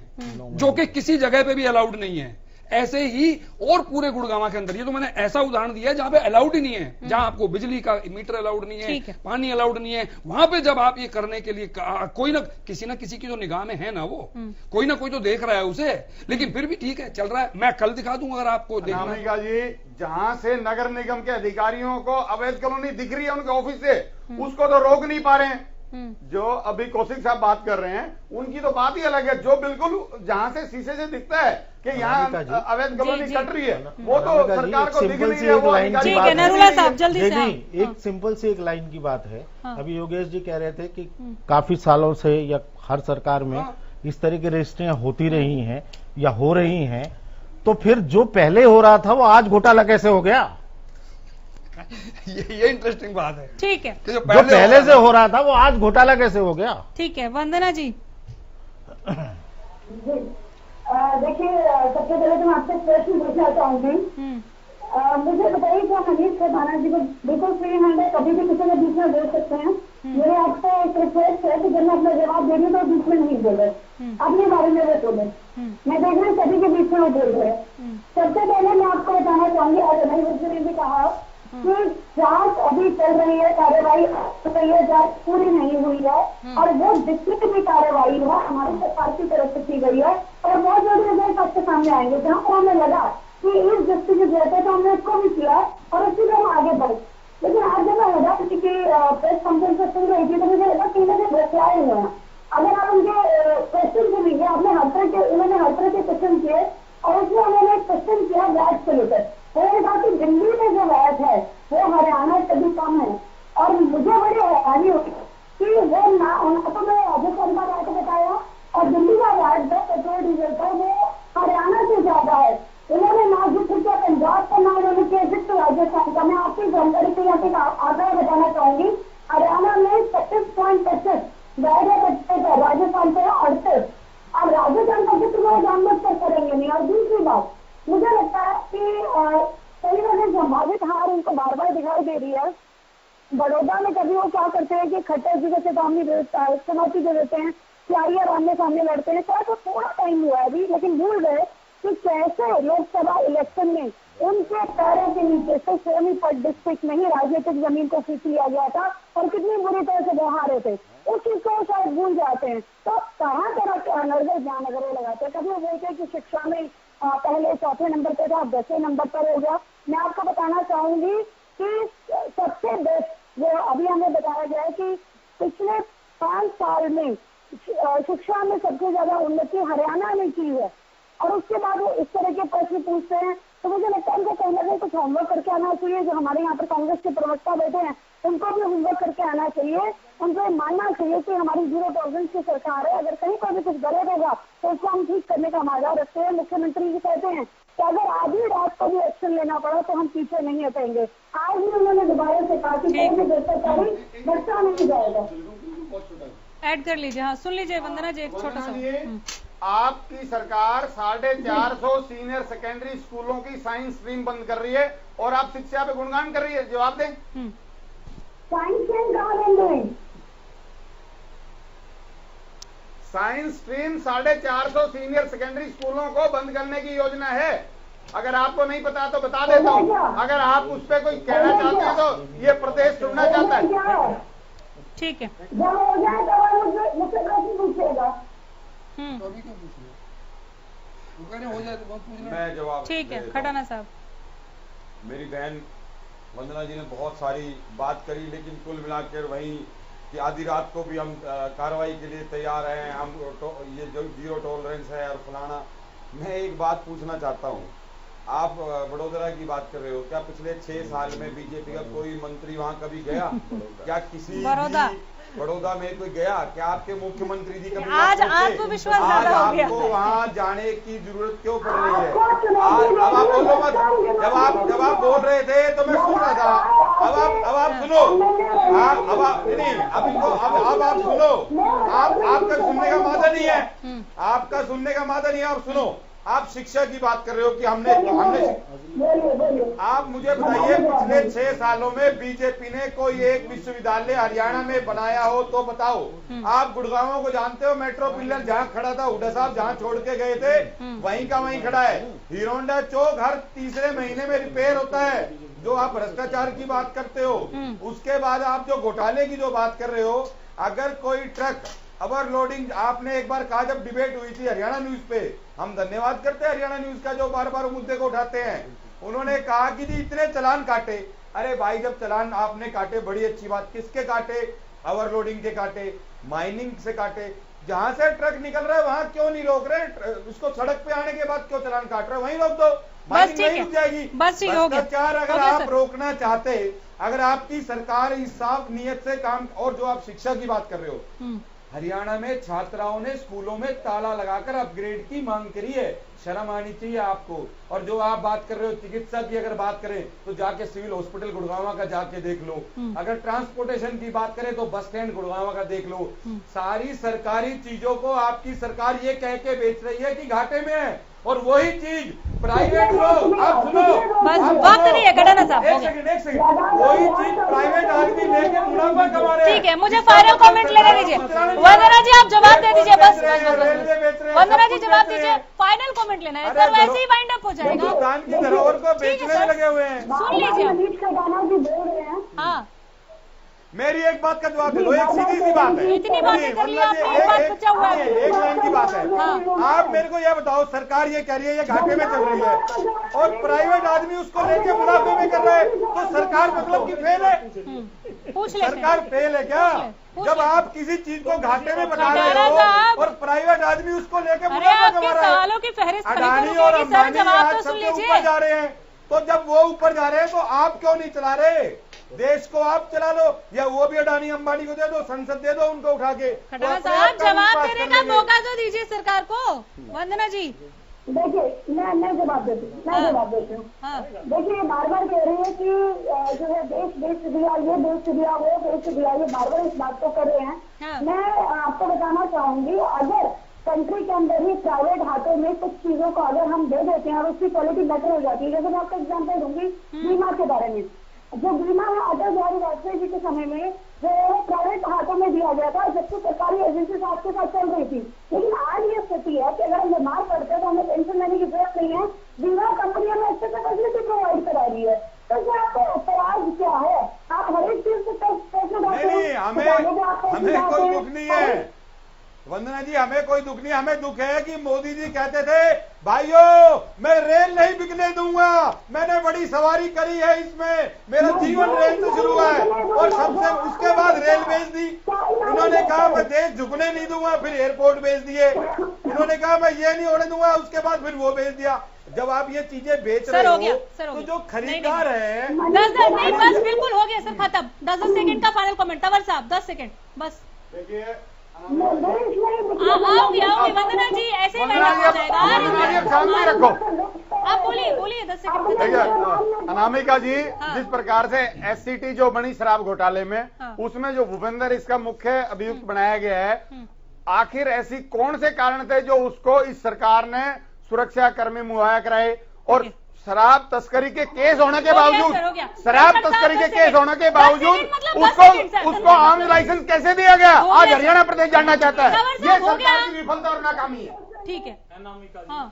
जो कि किसी जगह पे भी अलाउड नहीं है। ऐसे ही और पूरे गुड़गांव के अंदर, ये तो मैंने ऐसा उदाहरण दिया है जहां पे अलाउड ही नहीं है, जहां आपको बिजली का मीटर अलाउड नहीं है, पानी अलाउड नहीं है, वहां पे जब आप ये करने के लिए कोई ना किसी की जो निगाह में है ना, वो कोई ना कोई तो देख रहा है उसे, लेकिन फिर भी ठीक है, चल रहा है। मैं कल दिखा दूंगा अगर आपको देखना जी। जहां से नगर निगम के अधिकारियों को अवैध कॉलोनी दिख रही है उनके ऑफिस से, उसको तो रोक नहीं पा रहे हैं। जो अभी कौशिक साहब बात कर रहे हैं, उनकी तो बात ही अलग है। जो बिल्कुल जहां से शीशे से दिखता है कि यहाँ अवैध कॉलोनी कट रही है, वो तो सरकार को दिख नहीं है। नरूला साहब जल्दी से एक सिंपल सी एक लाइन की बात है। अभी योगेश जी कह रहे थे कि काफी सालों से या हर सरकार में इस तरह की रजिस्ट्रियां होती रही हैं या हो रही हैं, तो फिर जो पहले हो रहा था वो आज घोटाला कैसे हो गया? ये इंटरेस्टिंग बात है। ठीक है, जो पहले से हो रहा था वो आज घोटाला कैसे हो गया? ठीक है, वंदना जी। देखिए, सबसे पहले तो मैं आपसे प्रश्न पूछना चाहूंगी। मुझे बताइए कि मनीष खजाना जी को बिल्कुल फ्री हैंड है, कभी भी किसी के बीच में बोल सकते हैं। मेरे आपसे एक रिक्वेस्ट है कि जब मैं अपना जवाब दे रही हूँ तो बीच में नहीं बोले, अपने बारे में वो बोले। मैं देख रही हूँ सभी के बीच में वो बोल रहे हैं। सबसे पहले मैं आपको बताना चाहूंगी, आज अनिल गुप्ता ने भी कहा कि जांच अभी चल रही है, कार्रवाई तो ये जांच पूरी नहीं हुई है, और वो जितनी भी कार्रवाई है हमारी सरकार की तरफ से की गई है, और बहुत जल्दी रिजल्ट आपके सामने आएंगे। जहाँ पर हमें लगा कि इस दृष्टि की जरूरत है तो हमने इसको भी किया और उसी में हम आगे बढ़े। लेकिन आज जब मैं लगा कि प्रेस कॉन्फ्रेंस सुन रही थी तो मुझे लगा कि इन्होंने बचाए हुए हैं। अगर आप उनके क्वेश्चन को लीजिए, आपने उन्होंने हर तरह के क्वेश्चन किए, और उसमें उन्होंने एक क्वेश्चन किया वैट को लेकर। उन्होंने कहा कि दिल्ली में जो वैट है वो हरियाणा से भी कम है, और मुझे बड़ी हैरानी हुई कि वो ना तो मैं राजस्थान का वैट बताया, और दिल्ली का वैट जो पेट्रोल डीजल का वो हरियाणा से ज्यादा है। उन्होंने ना जिक्र किया पंजाब का, ना उन्होंने किया जिक्र राजस्थान का। मैं आपकी जानकारी के यहाँ पे आगे बताना चाहूंगी, हरियाणा में 36.25 वैट है, राजस्थान से 38, और राजस्थान का जिक्र वो जानबूझ कर करेंगे नहीं। और दूसरी बात, मुझे लगता है कि कई वजह संभावित हार उनको बार बार दिखाई दे रही है। बड़ौदा में कभी वो क्या करते हैं कि खट्टर जी से चुनौती दे देते हैं, सीआईआर आमने सामने लड़ते हैं। तो थोड़ा टाइम हुआ है अभी, लेकिन भूल गए कि कैसे लोकसभा इलेक्शन में उनके पैरों के नीचे से सोनीपत डिस्ट्रिक्ट में ही राजनीतिक जमीन को खींच लिया गया था, और कितनी बुरी तरह से वो हारे थे। उस चीज को शायद भूल जाते हैं। तो कहाँ तरह नजर ध्यान अगर वो लगाते हैं, कभी वो बोलते हैं कि शिक्षा में पहले 4थे नंबर पे था, 10वें नंबर पर हो गया। मैं आपको बताना चाहूंगी कि सबसे बेस्ट जो अभी हमें बताया गया है कि पिछले 5 साल में शिक्षा में सबसे ज्यादा उन्नति हरियाणा ने की है, और उसके बाद वो इस तरह के प्रश्न पूछते हैं। तो मुझे लगता है उनको कहीं ना कहीं कुछ होमवर्क करके आना चाहिए। जो हमारे यहाँ पर कांग्रेस के प्रवक्ता बैठे हैं, उनको भी होमवर्क करके आना चाहिए। उनको मानना चाहिए कि हमारी 0 टॉलरेंस की सरकार है, अगर कहीं पर भी कुछ गलत होगा तो उसको हम ठीक करने का मार्ग रखते हैं। मुख्यमंत्री जी कहते हैं कि अगर आधी रात को भी एक्शन लेना पड़ा तो हम पीछे नहीं हटेंगे। आज भी उन्होंने दोबारा से कहा कि बच्चा नहीं जाएगा। ऐड कर लीजिए, हाँ सुन लीजिए वंदना जी, एक छोटा सा। आपकी सरकार 450 सीनियर सेकेंडरी स्कूलों की साइंस स्ट्रीम बंद कर रही है, और आप शिक्षा पे गुणगान कर रही है। जवाब दें। साइंस स्ट्रीम कहाँ बंद हुई? साइंस स्ट्रीम 450 सीनियर सेकेंडरी स्कूलों को बंद करने की योजना है। अगर आपको नहीं पता तो बता देता हूँ। अगर आप उस पर कोई कहना चाहते हैं तो ये प्रदेश सुनना चाहता है। ठीक है, जब हो जाए तो मुझसे प्रश्न पूछिएगा। हो जाए तो पूछना। मैं जवाब ठीक है, खटाना साहब। मेरी बहन वंदना जी ने बहुत सारी बात करी, लेकिन कुल मिलाकर वही कि आधी रात को भी हम कार्रवाई के लिए तैयार हैं, हम ये जो जीरो टॉलरेंस है और फलाना। मैं एक बात पूछना चाहता हूँ, आप वडोदरा की बात कर रहे हो, क्या पिछले 6 साल में बीजेपी का कोई मंत्री वहाँ कभी गया? क्या किसी बड़ौदा में कोई गया? क्या आपके मुख्यमंत्री जी कभी? आज आत्मविश्वास ज्यादा हो गया, आपको वहाँ जाने की जरूरत क्यों पड़ रही है? अब आप बोलो मत। जब आप बोल रहे थे तो मैं सुन रहा था। अब आप सुनो। अब आप नहीं, अब इनको अब आप सुनो। आपका सुनने का मादा नहीं है, आपका सुनने का मादा नहीं है। आप सुनो। आप शिक्षा की बात कर रहे हो कि हमने आप मुझे बताइए, पिछले 6 सालों में बीजेपी ने कोई एक विश्वविद्यालय हरियाणा में बनाया हो तो बताओ। आप गुड़गांव को जानते हो, मेट्रो पिलर जहाँ खड़ा था, हुड्डा साहब जहाँ छोड़ के गए थे वहीं का वहीं खड़ा है। हीरो होंडा चौक हर तीसरे महीने में रिपेयर होता है। जो आप भ्रष्टाचार की बात करते हो, उसके बाद आप जो घोटाले की जो बात कर रहे हो, अगर कोई ट्रक ओवरलोडिंग, आपने एक बार कहा जब डिबेट हुई थी हरियाणा न्यूज पे, हम धन्यवाद करते हैं हरियाणा न्यूज का जो बार बार मुद्दे को उठाते हैं। उन्होंने कहा कि जी इतने चलान काटे। अरे भाई, जब चलान आपने काटे बड़ी अच्छी बात, किसके काटे? ओवरलोडिंग के काटे, माइनिंग से काटे। जहां से ट्रक निकल रहा है वहां क्यों नहीं रोक रहे? उसको सड़क पे आने के बाद क्यों चलान काट रहे? वहीं रोक दो, माइनिंग नहीं रुक जाएगी। भ्रष्टाचार अगर आप रोकना चाहते, अगर आपकी सरकार इस साफ नियत से काम, और जो आप शिक्षा की बात कर रहे हो, हरियाणा में छात्राओं ने स्कूलों में ताला लगाकर अपग्रेड की मांग करी है। शर्म आनी चाहिए आपको। और जो आप बात कर रहे हो चिकित्सा की, अगर बात करें तो जाके सिविल हॉस्पिटल गुड़गांव का जाके देख लो। अगर ट्रांसपोर्टेशन की बात करें तो बस स्टैंड गुड़गांव का देख लो। सारी सरकारी चीजों को आपकी सरकार ये कह के बेच रही है कि घाटे में है, और वही चीज प्राइवेट लोग, आप सुनो, वक्त नहीं है कटाना साहब, एक सेकंड, वही चीज प्राइवेट आदमी लेके मुनाफा कमा रहे हैं। ठीक है, मुझे फाइनल कमेंट लेने दीजिए। वंदना जी आप जवाब दे दीजिए, बस वंदना जी जवाब दीजिए, फाइनल कमेंट लेना है सर, वैसे ही वाइंड अप हो जाएगा। हिंदुस्तान की धरोहर को बेचने में लगे हुए हैं। सुन लीजिए। हाँ, मेरी एक बात का जवाब दे दो, एक सीधी सी बात है। इतनी बातें कर ली आपने, एक बात बचा हुआ है। एक लाइन की बात है। आप मेरे को यह बताओ, सरकार ये कह रही है ये घाटे में चल रही है, और प्राइवेट आदमी उसको लेके मुनाफे में कर रहा है, तो सरकार मतलब की फेल है? सरकार फेल है क्या? जब आप किसी चीज को घाटे में बता रहे हो और प्राइवेट आदमी उसको लेके मुनाफा कमा रहा है। सवालों की फहरिस्त अडानी और अंबानी आज सबसे ऊपर जा रहे हैं, तो जब वो ऊपर जा रहे हैं तो आप क्यों नहीं चला रहे? देश को आप चला लो, या वो भी अडानी अंबानी को दे दो, संसद दे दो उनको उठा के। साहब जवाब देने का मौका तो दीजिए सरकार को। वंदना जी देखिए, मैं जवाब देती हूँ। देखिए, बार बार कह रही है कि जो है देश दिया, ये देश दिया, वो देश दिया, ये बार बार इस बात को कर रहे हैं। मैं आपको बताना चाहूंगी, अगर कंट्री के अंदर ही प्राइवेट हाथों में कुछ चीजों को अगर हम दे देते हैं और उसकी क्वालिटी बेटर हो जाती है, जैसे मैं आपको एग्जाम्पल दूंगी बीमा के बारे में। जो बीमा है अटल बिहारी वाजपेयी जी के समय में जो प्राइवेट हाथों में दिया गया था, जबकि सरकारी एजेंसी साथ के साथ चल रही थी। लेकिन आज ये स्थिति है कि अगर हम बीमार पड़ते हैं तो हमें पेंशन लेने की जरूरत नहीं है, बीमा कंपनियों में अच्छे से फैसिलिटी प्रोवाइड करा रही है। तो इसमें आपको ऐतराज क्या है? आप हर एक चीज से हमें कोई दुख नहीं है वंदना जी, हमें कोई दुख नहीं। हमें दुख है कि मोदी जी कहते थे भाइयों मैं रेल नहीं बिकने दूंगा, मैंने बड़ी सवारी करी है, इसमें मेरा जीवन रेल से शुरू हुआ है, और सबसे उसके बाद रेल बेच दी। उन्होंने कहा मैं देश झुकने नहीं दूंगा, फिर एयरपोर्ट बेच दिए। उन्होंने कहा मैं ये नहीं होने दूंगा, उसके बाद फिर वो बेच दिया। जब आप ये चीजें बेच रहे हो तो जो खरीदार है 10 बस बिल्कुल हो गया सर, खत्म। 10 सेकंड का फाइनल कमेंट, तंवर साहब 10 सेकंड बस। देखिए आओगे वंदना जी, ऐसे ही हो जाएगा। शांति रखो, आप बोलिए 10 सेकंड। अनामिका जी, जिस प्रकार से SCT जो बनी शराब घोटाले में, उसमें जो भूपेंद्र इसका मुख्य अभियुक्त बनाया गया है, आखिर ऐसी कौन से कारण थे जो उसको इस सरकार ने सुरक्षा कर्मी मुहैया कराए? और शराब तस्करी के केस होने के बावजूद, हो गया। शराब तस्करी के केस होने के बावजूद उसको आर्म्स लाइसेंस कैसे दिया गया? आज हरियाणा प्रदेश जानना चाहता है। ये सरकार की विफलता और नाकामी है। ठीक है, हाँ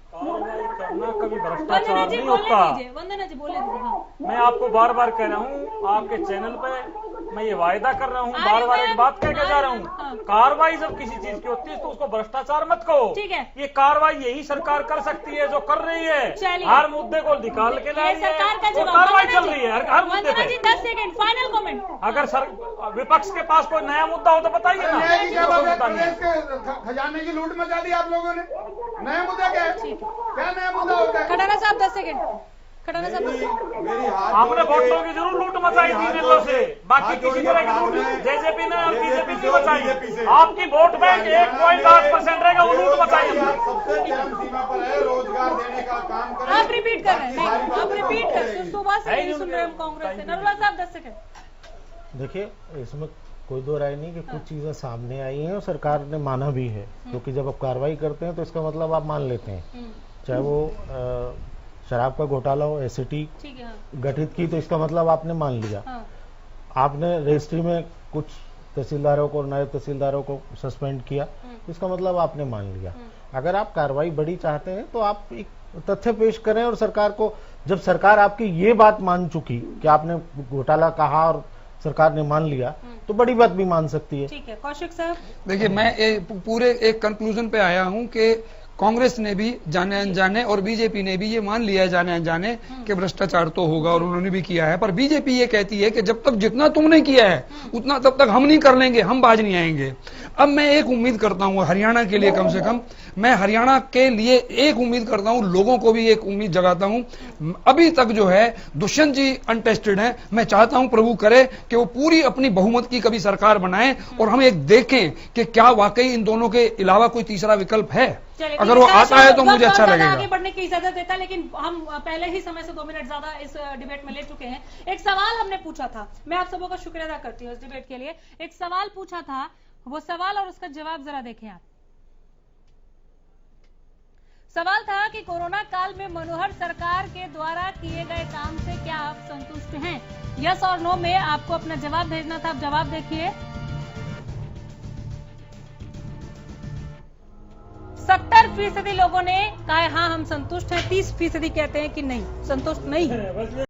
कार्रवाई करना कभी भ्रष्टाचार नहीं होता। वंदना जी बोले दीजिए। हाँ। मैं आपको बार बार कह रहा हूँ, आपके चैनल पे मैं ये वायदा कर रहा हूँ, बार बार एक बात कह के जा रहा हूँ, कार्रवाई जब किसी चीज की होती है तो उसको भ्रष्टाचार मत कहो। ठीक है, ये कार्रवाई यही सरकार कर सकती है जो कर रही है। हर मुद्दे को निकाल के ला रही है, कार्रवाई चल रही है हर मुद्दे पे। 10 सेकंड फाइनल कमेंट। अगर विपक्ष के पास कोई नया मुद्दा हो तो बताइए ना। खजाने की लूट मचा दी आप लोगों ने। नया मुद्दा क्या है? क्या नया मुद्दा होता है? खटाना साहब 10 सेकंड। खटाना साहब आपने वोटों की जरूर लूट मचाई थी जिलों से, बाकी किसी तरह की लूट जेजेपी ने और बीजेपी से मचाई। आपकी वोट बैंक 1.8% रहेगा, वो लूट मचाई। सबसे चरम सीमा पर है, रोजगार देने का काम करें। आप रिपीट कर रहे हैं, आप रिपीट कर रहे हैं, सुबह से नहीं सुन रहे हम कांग्रेस से। नरूला साहब 10 सेकंड। देखिए, इसमें कोई दो राय नहीं कि कुछ चीजें सामने आई हैं और सरकार ने माना भी है, क्योंकि जब आप कार्रवाई करते हैं तो इसका मतलब आप मान लेते हैं। चाहे वो शराब का घोटाला हो, एसआईटी गठित की तो इसका मतलब आपने मान लिया। आपने रजिस्ट्री में कुछ तहसीलदारों को, नायब तहसीलदारों को सस्पेंड किया तो इसका मतलब आपने मान लिया। अगर आप कार्रवाई बड़ी चाहते हैं तो आप एक तथ्य पेश करें, और सरकार को, जब सरकार आपकी ये बात मान चुकी कि आपने घोटाला कहा और सरकार ने मान लिया, तो बड़ी बात भी मान सकती है। ठीक है, कौशिक साहब। देखिए, मैं पूरे एक कंक्लूजन पे आया हूं कि कांग्रेस ने भी जाने अनजाने और बीजेपी ने भी ये मान लिया है जाने अनजाने कि भ्रष्टाचार तो होगा, और उन्होंने भी किया है। पर बीजेपी ये कहती है कि जब तक जितना तुमने किया है उतना तब तक हम नहीं कर लेंगे, हम बाज नहीं आएंगे। अब मैं एक उम्मीद करता हूं हरियाणा के लिए, कम से कम मैं हरियाणा के लिए एक उम्मीद करता हूं, लोगों को भी एक उम्मीद जगाता हूं। अभी तक जो है दुष्यंत जी अनटेस्टेड हैं। मैं चाहता हूं प्रभु करे कि वो पूरी अपनी बहुमत की कभी सरकार बनाएं और हम एक देखें कि क्या वाकई इन दोनों के अलावा कोई तीसरा विकल्प है। अगर वो आता है तो मुझे अच्छा लगेगा। आगे बढ़ने की इजाजत देता, लेकिन हम पहले ही समय से 2 मिनट ज्यादा इस डिबेट में ले चुके हैं। एक सवाल हमने पूछा था, मैं आप सबों का शुक्रिया अदा करती हूँ इस डिबेट के लिए। एक सवाल पूछा था, वो सवाल और उसका जवाब जरा देखें आप। सवाल था कि कोरोना काल में मनोहर सरकार के द्वारा किए गए काम से क्या आप संतुष्ट हैं? यस और नो में आपको अपना जवाब भेजना था। आप जवाब देखिए। 70% लोगों ने कहा हाँ हम संतुष्ट हैं, 30% कहते हैं कि नहीं, संतुष्ट नहीं है।